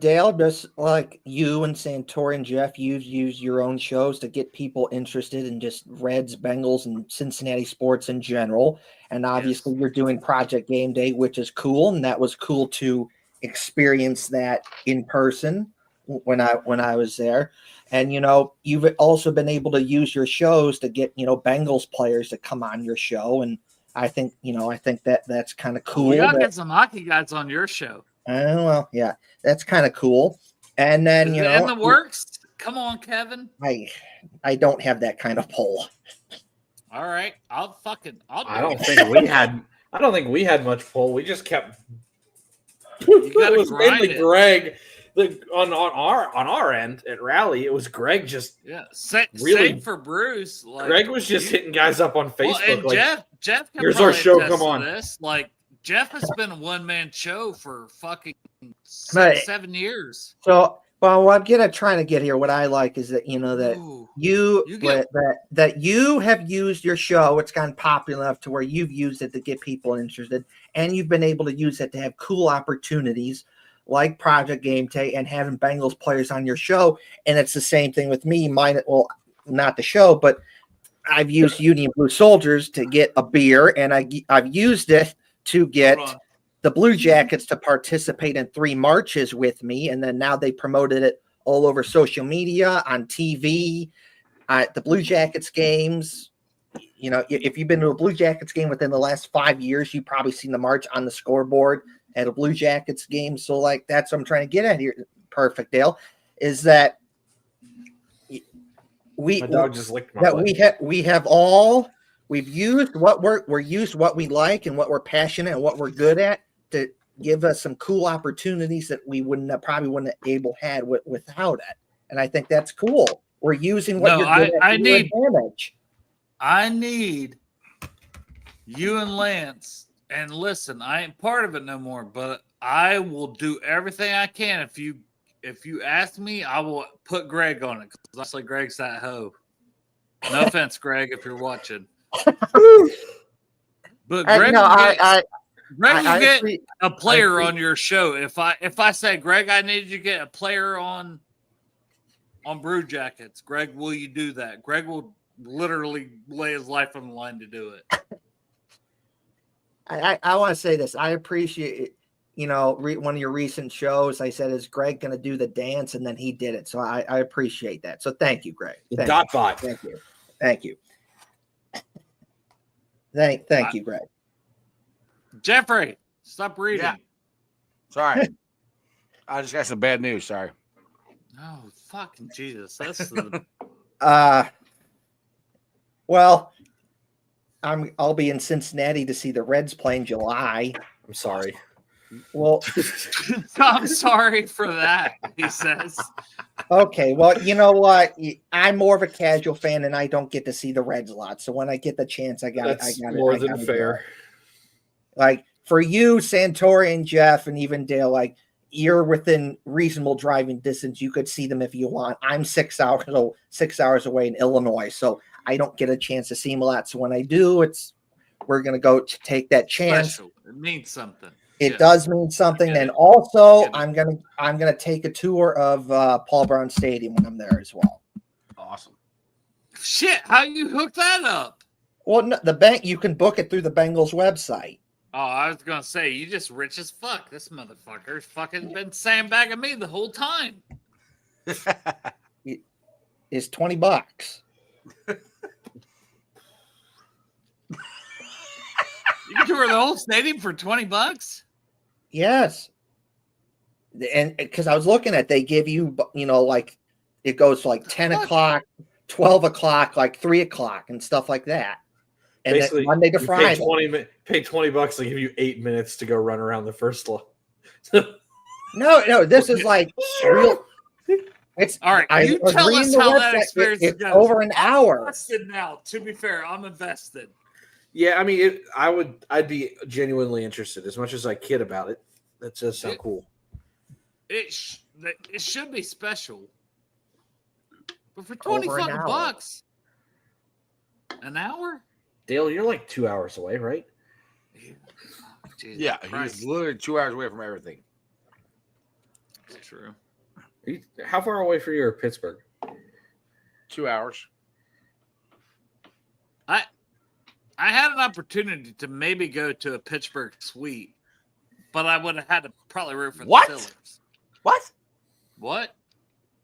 Speaker 8: Dale, just like you and Santori and Jeff, you've used your own shows to get people interested in just Reds, Bengals, and Cincinnati sports in general. And obviously you're doing Project Game Day, which is cool. And that was cool to experience that in person when I was there. And, you've also been able to use your shows to get, Bengals players to come on your show. And I think that's kind of cool.
Speaker 3: We got to get some hockey guys on your show.
Speaker 8: Well, yeah, that's kind of cool. And then,
Speaker 3: in the works. Come on, Kevin.
Speaker 8: I don't have that kind of pull.
Speaker 3: All right, I
Speaker 7: don't think we had much pull. We just kept.
Speaker 3: You got
Speaker 7: it was mainly Greg On our end at Rally, it was Greg just really
Speaker 3: same for Bruce. Like,
Speaker 7: Greg was just hitting guys up on Facebook.
Speaker 3: Well, and
Speaker 7: like,
Speaker 3: Jeff can
Speaker 7: here's our
Speaker 3: probably
Speaker 7: show.
Speaker 3: attest
Speaker 7: Come
Speaker 3: to
Speaker 7: on.
Speaker 3: this. Like Jeff has been a one-man show for fucking
Speaker 8: Right.
Speaker 3: 7 years.
Speaker 8: So, well, what I'm trying to get here, what I like is that that
Speaker 3: Ooh,
Speaker 8: that you have used your show. It's gotten popular enough to where you've used it to get people interested, and you've been able to use it to have cool opportunities like Project Game Day and having Bengals players on your show. And it's the same thing with me. Mine, well, not the show, but I've used Union Blue Soldiers to get a beer, and I've used it to get the Blue Jackets to participate in 3 marches with me, and then now they promoted it all over social media, on TV, at the Blue Jackets games. You know, if you've been to a Blue Jackets game within the last 5 years, you've probably seen the march on the scoreboard at a Blue Jackets game. So, like, that's what I'm trying to get at here. Perfect, Dale, is that
Speaker 7: My dog just licked my butt.
Speaker 8: we've used what we're used what we like and what we're passionate and what we're good at to give us some cool opportunities that we probably wouldn't have had without it. And I think that's cool. We're using what you're good at to your advantage.
Speaker 3: I need you and Lance. And listen, I ain't part of it no more, but I will do everything I can. If you ask me, I will put Greg on it because honestly, Greg's that hoe. No offense, Greg, if you're watching. But Greg will get a player on your show. If I say, Greg, I need you to get a player on Brew Jackets, Greg, will you do that? Greg will literally lay his life on the line to do it.
Speaker 8: I want to say this. I appreciate it. You know, one of your recent shows, I said, is Greg going to do the dance? And then he did it. So I appreciate that. So thank you, Greg.
Speaker 7: Thank
Speaker 8: you. Thank you. Thank you, Greg.
Speaker 3: Jeffrey, stop reading.
Speaker 2: Yeah. Sorry. I just got some bad news. Sorry.
Speaker 3: Oh, fucking Jesus. That's the...
Speaker 8: Well, I'll be in Cincinnati to see the Reds play in July.
Speaker 7: I'm sorry.
Speaker 8: Well,
Speaker 3: I'm sorry for that, he says.
Speaker 8: Okay, well, you know what? I'm more of a casual fan, and I don't get to see the Reds a lot. So when I get the chance, I got
Speaker 7: more than fair.
Speaker 8: Like for you, Santori and Jeff, and even Dale, like you're within reasonable driving distance. You could see them if you want. I'm 6 hours away in Illinois, so I don't get a chance to see them a lot. So when I do, we're gonna go to take that chance.
Speaker 3: Special. It means something.
Speaker 8: It does mean something. And also, I'm gonna take a tour of Paul Brown Stadium when I'm there as well.
Speaker 2: Awesome.
Speaker 3: Shit, how you hook that up?
Speaker 8: Well, no, the bank, you can book it through the Bengals website.
Speaker 3: Oh, I was gonna say you just rich as fuck. This motherfucker's fucking been sandbagging me the whole time.
Speaker 8: It's $20.
Speaker 3: You can tour the whole stadium for $20?
Speaker 8: Yes. And because I was looking at, they give you, like it goes to like 10 o'clock, 12 o'clock, like 3 o'clock and stuff like that. And
Speaker 7: basically,
Speaker 8: Monday to Friday.
Speaker 7: Pay $20 to give you 8 minutes to go run around the first lot.
Speaker 8: No, this is like real. It's
Speaker 3: all right. You tell us how that experience
Speaker 8: it's
Speaker 3: goes.
Speaker 8: Over an hour.
Speaker 3: I'm invested now. To be fair, I'm invested.
Speaker 7: Yeah, I mean, I'd be genuinely interested. As much as I kid about it, that does sound cool.
Speaker 3: It should be special, but for $25 an hour.
Speaker 7: Dale, you're like 2 hours away, right?
Speaker 3: Jesus
Speaker 2: yeah,
Speaker 3: Christ.
Speaker 2: he's literally 2 hours away from everything.
Speaker 3: That's true.
Speaker 7: How far away from you are Pittsburgh?
Speaker 2: 2 hours.
Speaker 3: I had an opportunity to maybe go to a Pittsburgh suite, but I would have had to probably root for the Steelers.
Speaker 2: What?
Speaker 3: What?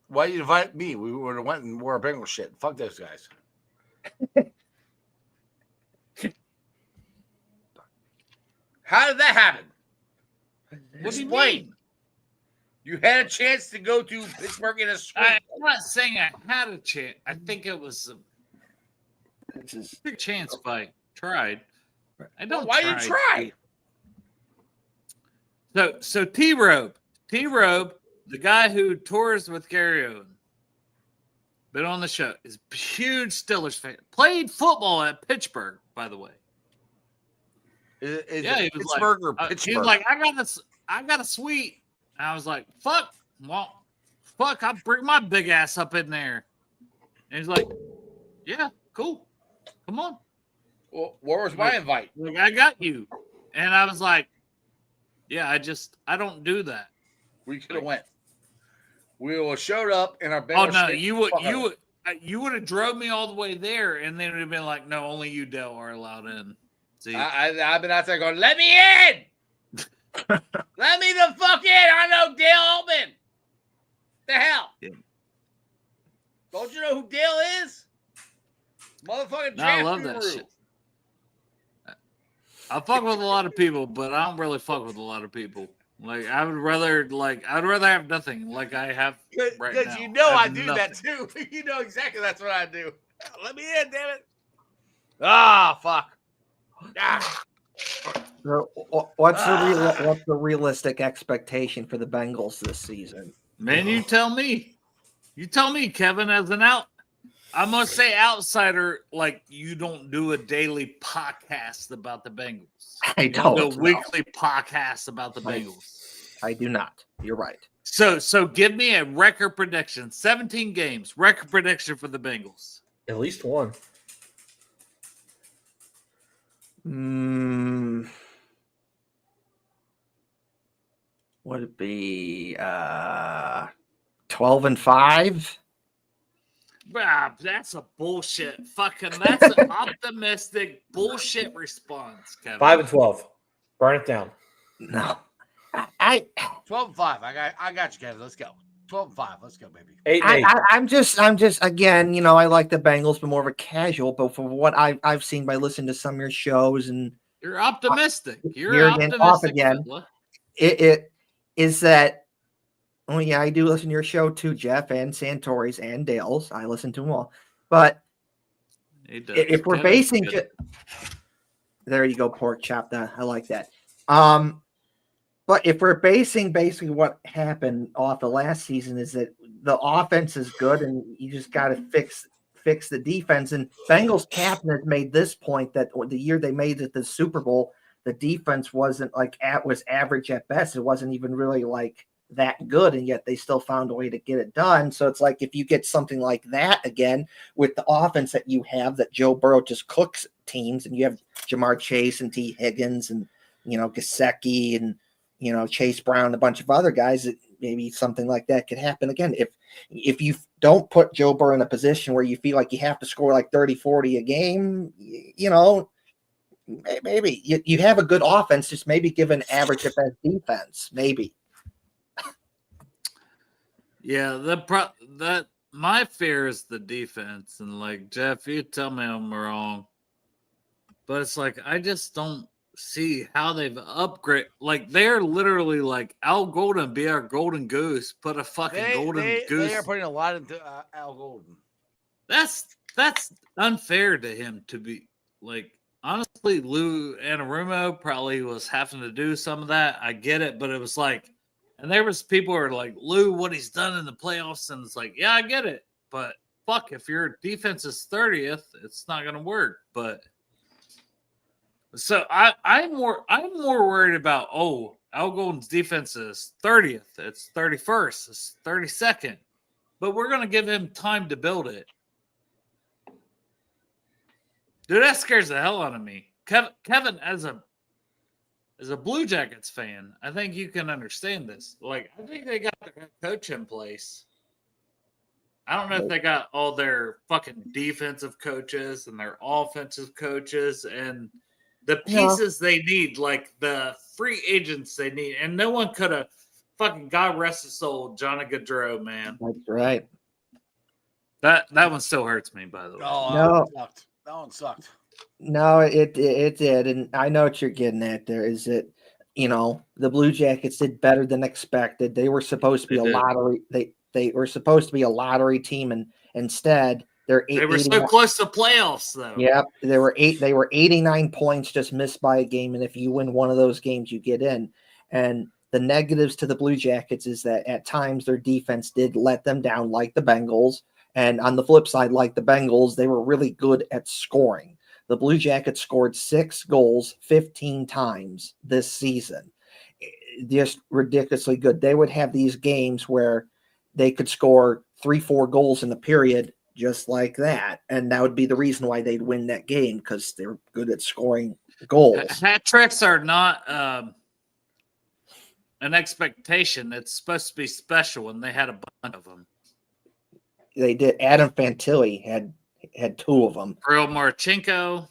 Speaker 2: Why you invite me? We would have went and wore a Bengal shit. Fuck those guys. How did that happen?
Speaker 3: What do you
Speaker 2: Explain.
Speaker 3: mean?
Speaker 2: You had a chance to go to Pittsburgh in a suite.
Speaker 3: I'm not saying I had a chance. I think it was a big chance if I tried. I don't.
Speaker 2: Why you try?
Speaker 3: So T-Robe, the guy who tours with Gary Owen, been on the show, is a huge Steelers fan. Played football at Pittsburgh, by the way.
Speaker 2: Is
Speaker 3: Yeah,
Speaker 2: it
Speaker 3: he was
Speaker 2: Pittsburgh or
Speaker 3: like,
Speaker 2: Pittsburgh?
Speaker 3: he's like, I got a suite. And I was like, fuck, well, fuck, I'll bring my big ass up in there. And he's like, yeah, cool, come on.
Speaker 2: Well, where was my invite?
Speaker 3: Like, I got you. And I was like, yeah, I don't do that.
Speaker 2: We could have went. We would have showed up in our
Speaker 3: Oh no, you would have drove me all the way there, and then it would have been like, no, only you, Dale, are allowed in. See,
Speaker 2: I've been out there going, let me in. Let me the fuck in. I know Dale Altman. The hell?
Speaker 3: Yeah.
Speaker 2: Don't you know who Dale is? Motherfucking
Speaker 3: no, I love
Speaker 2: draft
Speaker 3: that
Speaker 2: guru.
Speaker 3: shit. I fuck with a lot of people, but I don't really fuck with a lot of people. Like I'd rather have nothing. Like I have right now.
Speaker 2: Because you know I do
Speaker 3: nothing.
Speaker 2: that too. You know exactly that's what I do. Let me in, damn it. Ah, fuck. Ah.
Speaker 8: So, what's the realistic expectation for the Bengals this season?
Speaker 3: Man, you tell me. You tell me, Kevin, as an I must say outsider, like you don't do a daily podcast about the Bengals.
Speaker 8: I don't.
Speaker 3: Do a weekly podcast about the Bengals.
Speaker 8: I do not. You're right.
Speaker 3: So give me a record prediction. 17 games. Record prediction for the Bengals.
Speaker 7: At least one.
Speaker 8: Would it be 12-5?
Speaker 3: That's a bullshit. That's an optimistic bullshit response, Kevin.
Speaker 7: 5-12. Burn it down.
Speaker 8: No. I
Speaker 2: 12-5. I got you, Kevin. Let's go. 12-5. Let's go, baby.
Speaker 7: 8-8.
Speaker 8: I'm just again, I like the Bengals, but more of a casual. But from what I've seen by listening to some of your shows, and
Speaker 3: You're optimistic. You're
Speaker 8: here
Speaker 3: optimistic.
Speaker 8: off again.
Speaker 3: Fella.
Speaker 8: It is that. Oh yeah, I do listen to your show too, Jeff, and Santori's and Dale's. I listen to them all. But if we're basing, there you go, pork chop. I like that. But if we're basing basically what happened off the last season is that the offense is good and you just got to fix the defense. And Bengals captain has made this point that the year they made it the Super Bowl, the defense wasn't was average at best. It wasn't even really like that good, and yet they still found a way to get it done. So it's like if you get something like that again with the offense that you have, that Joe Burrow just cooks teams, and you have Jamar Chase and T. Higgins and Gesicki and Chase Brown, a bunch of other guys, that maybe something like that could happen again. If you don't put Joe Burrow in a position where you feel like you have to score like 30-40 a game, maybe you have a good offense, just maybe give an average at best defense, maybe.
Speaker 3: Yeah, my fear is the defense, and like Jeff, you tell me I'm wrong, but it's like I just don't see how they've upgraded. Like they're literally like Al Golden be our golden goose. Put a fucking golden goose.
Speaker 2: They are putting a lot into Al Golden.
Speaker 3: That's unfair to him to be like. Honestly, Lou Anarumo probably was having to do some of that. I get it, but it was like. And there was people who are like, Lou, what he's done in the playoffs. And it's like, yeah, I get it. But fuck, if your defense is 30th, it's not going to work. But so I'm more worried about, Al Golden's defense is 30th. It's 31st. It's 32nd. But we're going to give him time to build it. Dude, that scares the hell out of me. Kevin, as a Blue Jackets fan, I think you can understand this. Like, I think they got their coach in place. I don't know if they got all their fucking defensive coaches and their offensive coaches and the pieces they need, like the free agents they need. And no one could have fucking, God rest his soul, Johnny Gaudreau, man.
Speaker 8: That's right.
Speaker 3: That one still hurts me, by the way.
Speaker 2: Oh,
Speaker 8: No.
Speaker 2: that one sucked.
Speaker 8: No, it did, and I know what you're getting at. There is that the Blue Jackets did better than expected. They were supposed to be a lottery. They were supposed to be a lottery team, and instead they
Speaker 3: were so close to playoffs, though.
Speaker 8: Yep, they were 89 points, just missed by a game, and if you win one of those games, you get in. And The negatives to the Blue Jackets is that at times their defense did let them down, like the Bengals. And on the flip side, like the Bengals, they were really good at scoring. The Blue Jackets scored 6 goals 15 times this season. Just ridiculously good. They would have these games where they could score 3-4 goals in the period just like that. And that would be the reason why they'd win that game, because they're good at scoring goals.
Speaker 3: Hat tricks are not an expectation. It's supposed to be special, and they had a bunch of them.
Speaker 8: They did. Adam Fantilli had 2 of them.
Speaker 3: Kirill Marchenko.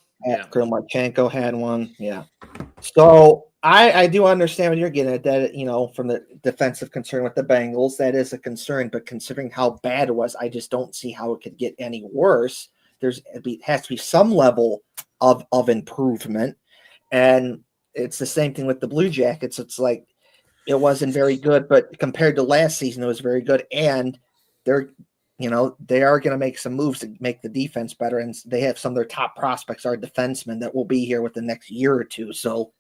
Speaker 8: Kirill Marchenko had one. Yeah. So I do understand what you're getting at, that, you know, from the defensive concern with the Bengals, that is a concern. But considering how bad it was, I just don't see how it could get any worse. It has to be some level of improvement. And it's the same thing with the Blue Jackets. It's like it wasn't very good, but compared to last season, it was very good. And they are going to make some moves to make the defense better. And they have some of their top prospects are defensemen that will be here with the next year or two. So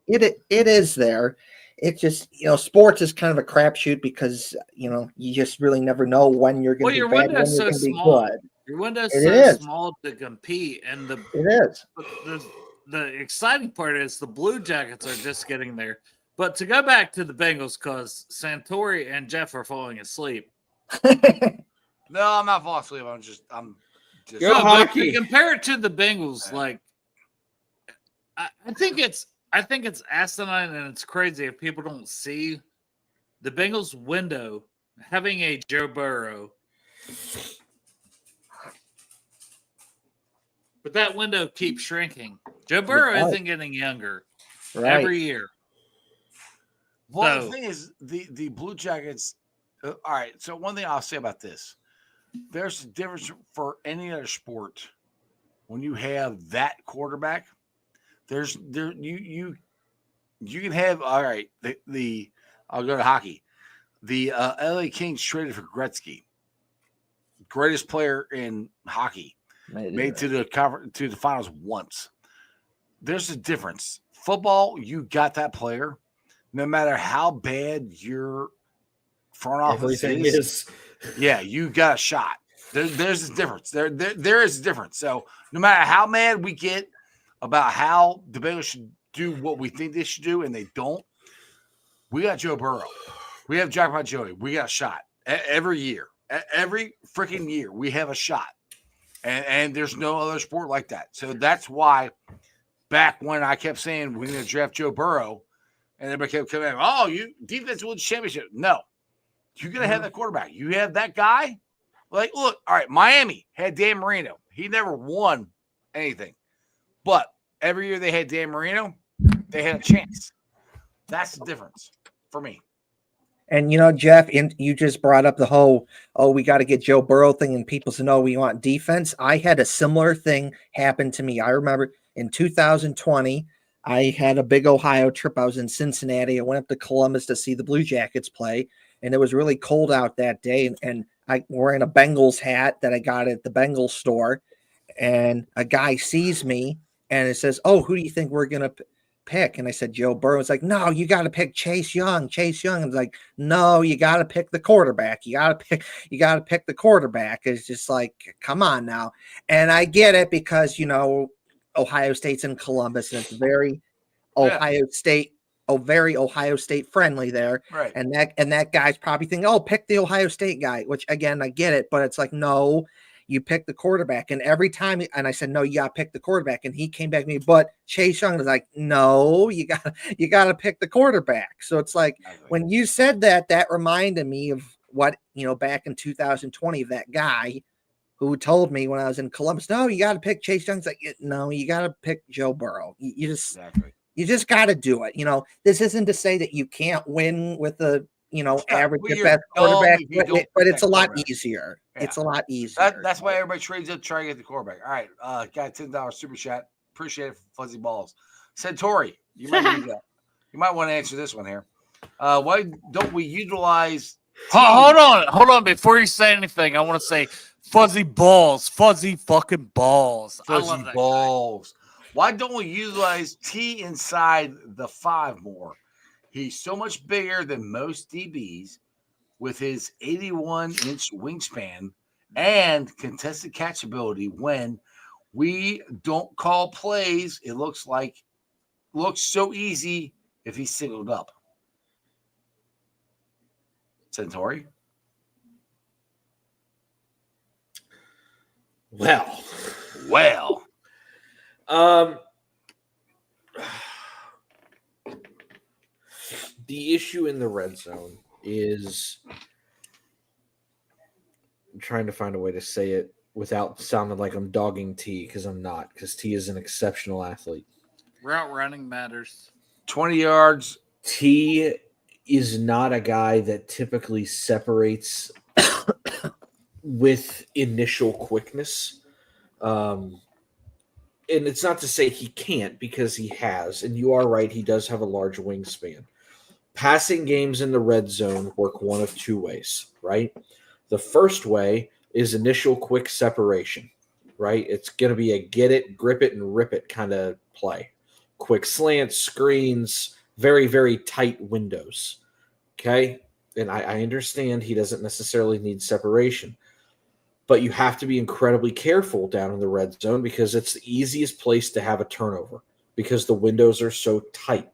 Speaker 8: it is there. It just, sports is kind of a crapshoot because, you just really never know when you're going to be bad, when you're going to be good.
Speaker 3: Your window's small to compete. And the exciting part is the Blue Jackets are just getting there. But to go back to the Bengals, because Santori and Jeff are falling asleep.
Speaker 2: No, I'm not falling asleep. I'm just
Speaker 7: Go hockey.
Speaker 3: Compare it to the Bengals, like I think it's asinine and it's crazy if people don't see the Bengals window having a Joe Burrow. But that window keeps shrinking. Joe Burrow isn't getting younger every year.
Speaker 2: Well, the thing is, the Blue Jackets. All right. So one thing I'll say about this, there's a difference for any other sport when you have that quarterback. You can have, all right. I'll go to hockey. The LA Kings traded for Gretzky, greatest player in hockey, made to the finals once. There's a difference. Football, you got that player, no matter how bad your front office is. Yeah, you got a shot. There's a difference. There is a difference. So no matter how mad we get about how the Bengals should do what we think they should do, and they don't, we got Joe Burrow. We have Jackpot Joey. We got a shot every year. Every freaking year, we have a shot. And there's no other sport like that. So that's why back when I kept saying we're going to draft Joe Burrow, and everybody kept coming in, oh, you defense wins championship. No. You're going to have that quarterback. You have that guy. Like, look, all right, Miami had Dan Marino. He never won anything. But every year they had Dan Marino, they had a chance. That's the difference for me.
Speaker 8: And, Jeff, you just brought up the whole, we got to get Joe Burrow thing, and people said, no, we want defense. I had a similar thing happen to me. I remember in 2020, I had a big Ohio trip. I was in Cincinnati. I went up to Columbus to see the Blue Jackets play, and it was really cold out that day. And I wearing a Bengals hat that I got at the Bengals store, and a guy sees me and it says, oh, who do you think we're going to pick? And I said, Joe Burrow. It's like, no, you got to pick Chase Young. And it's like, no, you got to pick the quarterback. You got to pick the quarterback. It's just like, come on now. And I get it because, Ohio State's in Columbus, and it's very Ohio State friendly there.
Speaker 2: Right.
Speaker 8: And that guy's probably thinking, oh, pick the Ohio State guy, which again, I get it, but it's like, no, you pick the quarterback. And every time, and I said, no, you got to pick the quarterback. And he came back to me, but Chase Young was like, no, you got to pick the quarterback. So it's like, when you said that reminded me of what, back in 2020, of that guy who told me when I was in Columbus, no, you got to pick Chase Young. It's like, no, you got to pick Joe Burrow. You just got to do it. This isn't to say that you can't win with the, average at best quarterback, but it's a lot easier. Yeah. It's a lot easier.
Speaker 2: That's why everybody trades up to try to get the quarterback. All right. Got $10 super chat. Appreciate it for Fuzzy Balls. Centauri, you might need that. You might want to answer this one here. Why don't we utilize
Speaker 3: Hold on. Before you say anything, I want to say Fuzzy Balls. Fuzzy fucking balls.
Speaker 2: Fuzzy Balls. Why don't we utilize T inside the 5 more? He's so much bigger than most DBs with his 81-inch wingspan and contested catch ability. When we don't call plays, it looks so easy if he's singled up. Centauri?
Speaker 7: Well. The issue in the red zone is, I'm trying to find a way to say it without sounding like I'm dogging T, because I'm not, because T is an exceptional athlete.
Speaker 3: Route running matters.
Speaker 2: 20 yards.
Speaker 7: T is not a guy that typically separates with initial quickness. And it's not to say he can't, because he has, and you are right, he does have a large wingspan. Passing games in the red zone work one of two ways, right? The first way is initial quick separation, right? It's going to be a get it, grip it, and rip it kind of play. Quick slants, screens, very, very tight windows, okay? And I understand he doesn't necessarily need separation, but you have to be incredibly careful down in the red zone because it's the easiest place to have a turnover because the windows are so tight.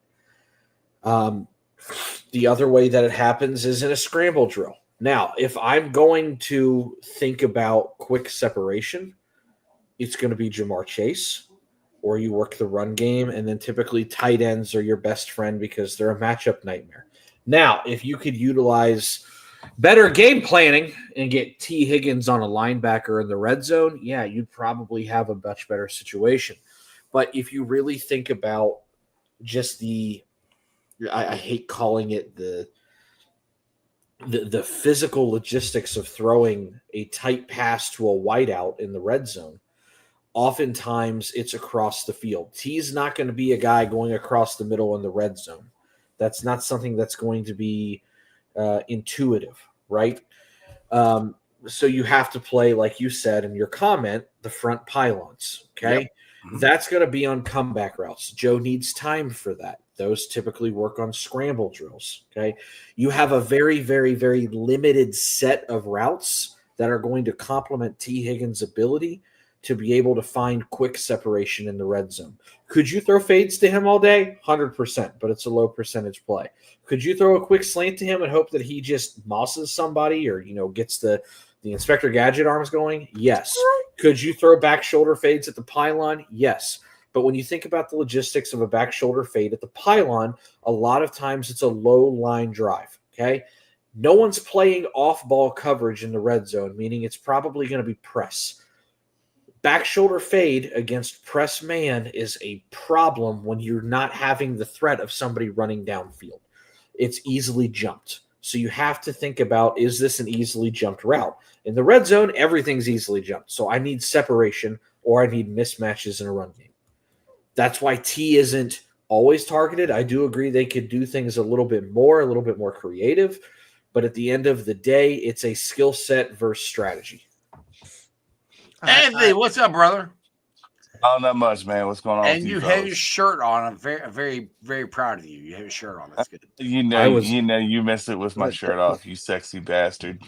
Speaker 7: The other way that it happens is in a scramble drill. Now, if I'm going to think about quick separation, it's going to be Jamar Chase, or you work the run game, and then typically tight ends are your best friend because they're a matchup nightmare. Now, if you could utilize better game planning and get T. Higgins on a linebacker in the red zone, yeah, you'd probably have a much better situation. But if you really think about just I hate calling it the physical logistics of throwing a tight pass to a wideout in the red zone, oftentimes it's across the field. T's not going to be a guy going across the middle in the red zone. That's not something that's going to be intuitive, right? So you have to play, like you said in your comment, the front pylons, okay? Yep. Mm-hmm. That's going to be on comeback routes. Joe needs time for that. Those typically work on scramble drills, okay? You have a very, very, very limited set of routes that are going to complement T. Higgins' ability to be able to find quick separation in the red zone. Could you throw fades to him all day? 100%, but it's a low percentage play. Could you throw a quick slant to him and hope that he just mosses somebody or, gets the Inspector Gadget arms going? Yes. Could you throw back shoulder fades at the pylon? Yes. But when you think about the logistics of a back shoulder fade at the pylon, a lot of times it's a low line drive, okay? No one's playing off-ball coverage in the red zone, meaning it's probably going to be press. Back shoulder fade against press man is a problem when you're not having the threat of somebody running downfield. It's easily jumped. So you have to think about, is this an easily jumped route? In the red zone, everything's easily jumped. So I need separation or I need mismatches in a run game. That's why T isn't always targeted. I do agree they could do things a little bit more creative. But at the end of the day, it's a skill set versus strategy.
Speaker 2: Anthony, what's up, brother?
Speaker 9: Oh, not much, man. What's going on?
Speaker 2: And you have your shirt on. I'm very, very, very proud of you. You have your shirt on. That's good.
Speaker 9: You messed it with my shirt off, you sexy bastard.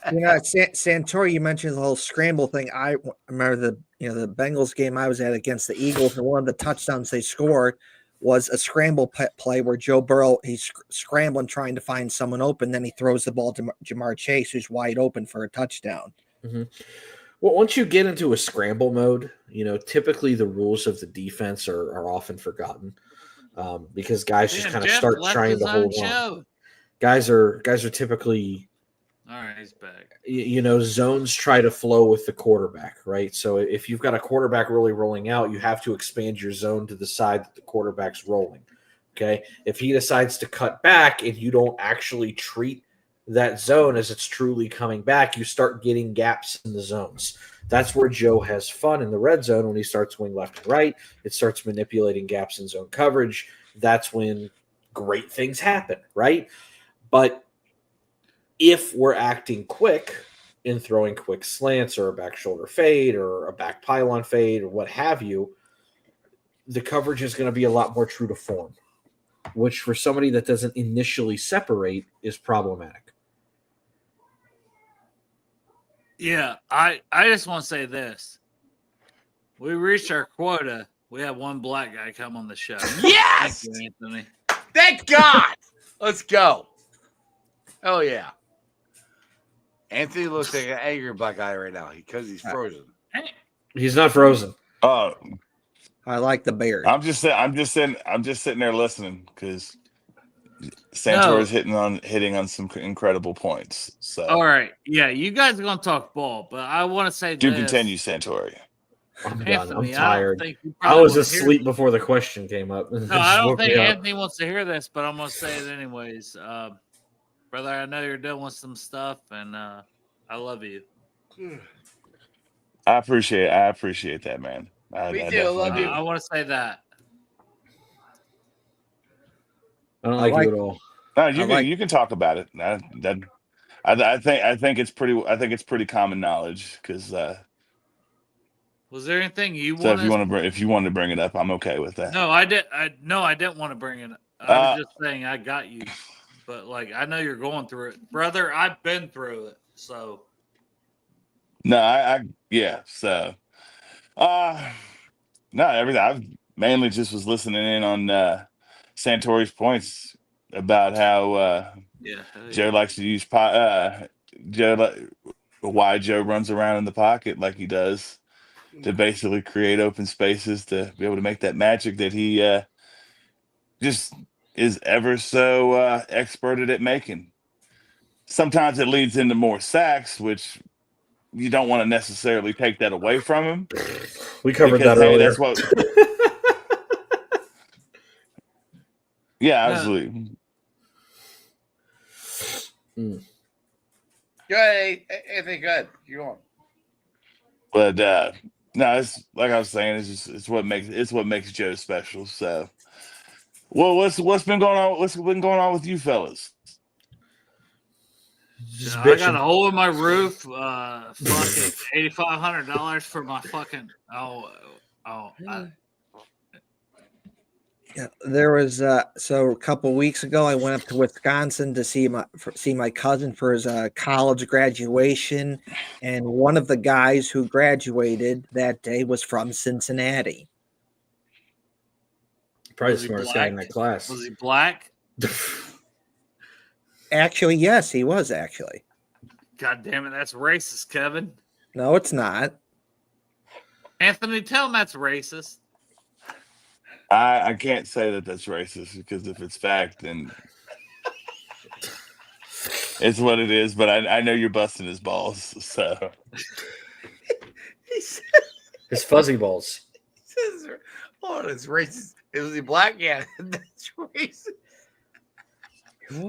Speaker 8: Santori, you mentioned the whole scramble thing. I remember the Bengals game I was at against the Eagles, and one of the touchdowns they scored was a scramble play where Joe Burrow, he's scrambling trying to find someone open, then he throws the ball to Jamar Chase, who's wide open for a touchdown.
Speaker 7: Mm-hmm. Well, once you get into a scramble mode, typically the rules of the defense are often forgotten because guys just kind of start trying to hold on. Guys are typically,
Speaker 3: all right, he's back.
Speaker 7: Zones try to flow with the quarterback, right? So if you've got a quarterback really rolling out, you have to expand your zone to the side that the quarterback's rolling. Okay, if he decides to cut back and you don't actually treat that zone as it's truly coming back, you start getting gaps in the zones. That's where Joe has fun in the red zone when he starts going left and right. It starts manipulating gaps in zone coverage. That's when great things happen, right? But if we're acting quick in throwing quick slants or a back shoulder fade or a back pylon fade or what have you, the coverage is going to be a lot more true to form. which for somebody that doesn't initially separate is problematic.
Speaker 3: Yeah, I just want to say this. We reached our quota. We have one black guy come on the show.
Speaker 2: Yes!
Speaker 3: Thank you, Anthony.
Speaker 2: Thank God. Let's go. Oh, yeah. Anthony looks like an angry black guy right now because he's frozen.
Speaker 7: He's not frozen.
Speaker 9: Oh,
Speaker 8: I like the beard.
Speaker 9: I'm just sitting there listening because Santora's hitting on some incredible points. So
Speaker 3: All right. Yeah, you guys are going to talk ball, but I want to say
Speaker 9: do
Speaker 3: this.
Speaker 9: continue, Santori.
Speaker 7: I'm done.
Speaker 3: Anthony,
Speaker 7: I'm tired.
Speaker 3: I
Speaker 7: was asleep before the question came up.
Speaker 3: No, I don't think Anthony wants to hear this, but I'm going to say it anyways. Brother, I know you're dealing with some stuff, and I love you.
Speaker 9: I appreciate that, man.
Speaker 2: Me too. Love you.
Speaker 3: I want to say that.
Speaker 7: I don't like you at all.
Speaker 9: No, you can talk about it. I think it's pretty common knowledge because.
Speaker 3: Was there anything you
Speaker 9: So
Speaker 3: wanted?
Speaker 9: if you want to bring it up, I'm okay with that.
Speaker 3: No, I didn't want to bring it up. I was just saying I got you, but like I know you're going through it, brother. I've been through it, so.
Speaker 9: No, yeah. So, no, everything. I mainly just was listening in on Santori's points about how Joe likes to use why Joe runs around in the pocket like he does to basically create open spaces to be able to make that magic that he just is ever so experted at making. Sometimes it leads into more sacks, which you don't want to necessarily take that away from him.
Speaker 7: We covered that earlier.
Speaker 9: That's what. Yeah, absolutely.
Speaker 2: Go ahead, Anthony. Go ahead. You're on.
Speaker 9: But no, it's like I was saying. It's what makes Joe special. So, well, what's been going on? What's been going on with you fellas?
Speaker 3: I got a hole in my roof. Fucking $8,500 for my fucking.
Speaker 8: Yeah, there was so a couple weeks ago I went up to Wisconsin to see my cousin for his college graduation, and one of the guys who graduated that day was from Cincinnati.
Speaker 7: Probably the smartest guy in that class.
Speaker 3: Was he black?
Speaker 8: Actually, yes, he was actually.
Speaker 3: God damn it, that's racist, Kevin.
Speaker 8: No, it's not.
Speaker 3: Anthony, tell him that's racist.
Speaker 9: I can't say that that's racist because if it's fact, then it's what it is. But I know you're busting his balls, so
Speaker 7: his fuzzy balls.
Speaker 2: It's racist. Was he black? Yeah, that's racist.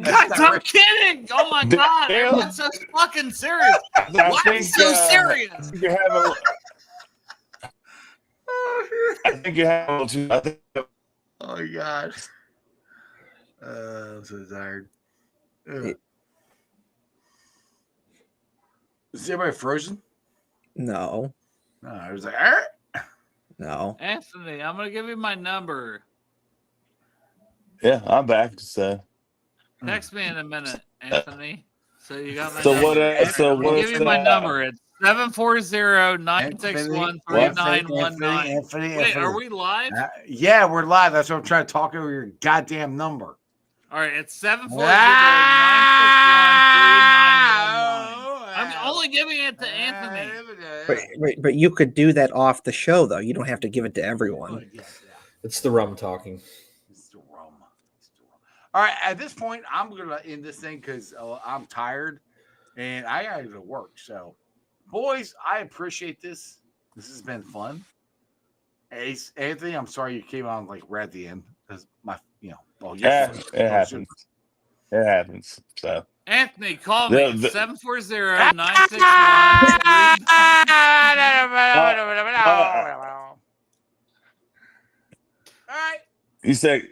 Speaker 3: Guys, I'm kidding. Oh my god, everyone's so fucking serious. Why are you so serious?
Speaker 9: I think you have a little too.
Speaker 2: Oh my gosh. I'm so tired. Is everybody frozen?
Speaker 8: No.
Speaker 2: No, I was like,
Speaker 8: no.
Speaker 3: Anthony, I'm gonna give you my number.
Speaker 9: Yeah, I'm back. So
Speaker 3: text me in a minute, Anthony. So you got my
Speaker 9: so
Speaker 3: number.
Speaker 9: what?
Speaker 3: I'll give you my number. It's 740-961-3919. Wait, are we live?
Speaker 2: Yeah, we're live. That's what I'm trying to talk over your goddamn number.
Speaker 3: All right, it's 740-961-3919. I'm only giving it to Anthony.
Speaker 8: But you could do that off the show, though. You don't have to give it to everyone.
Speaker 7: It's the rum talking.
Speaker 2: It's the rum. All right, at this point, I'm going to end this thing because I'm tired and I got to go to work. So, boys, I appreciate this. This has been fun. Ace, Anthony, I'm sorry you came on like right at the end because
Speaker 9: it happens. It happens. So,
Speaker 3: Anthony, call me 740-961-3919.
Speaker 2: All right.
Speaker 9: You say,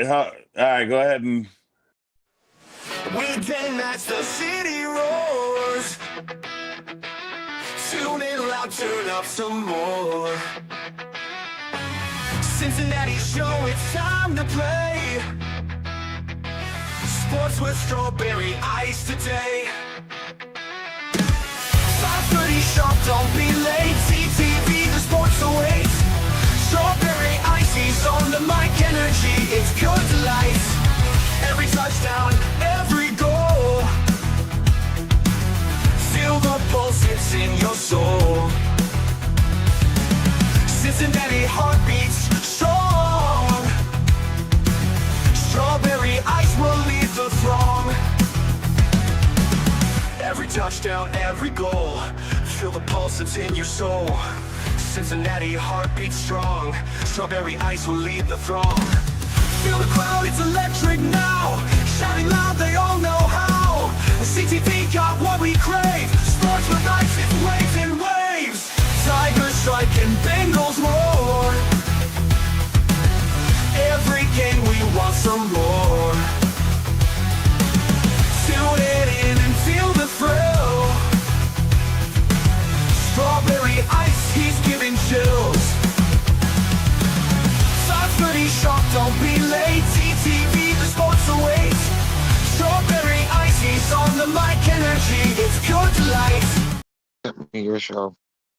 Speaker 9: all right, go ahead and.
Speaker 1: Weekend nights, the city roars. Tune in loud, turn up some more. Cincinnati show, it's time to play. Sports with strawberry ice today. 5:30 sharp, don't be late. CTV, the sports awaits. Strawberry ices on the mic, energy, it's pure delight. Every touchdown, every goal. Feel the pulse, it's in your soul. Cincinnati heartbeats strong. Strawberry ice will lead the throng. Every touchdown, every goal. Feel the pulse that's in your soul. Cincinnati heartbeats strong. Strawberry ice will lead the throng. Feel the crowd, it's electric now. Shouting loud, they all know how. CTV got what we crave. Sports with ice, it's waves and waves. Tigers strike and Bengals roar. Every game we want some more. Tune it in and feel the thrill. Strawberry ice, he's giving chills. 5:30 sharp, don't be late. TTV, the sports awaits. Strawberry ice, he's on the mic, energy, it's pure delight.
Speaker 10: Your show.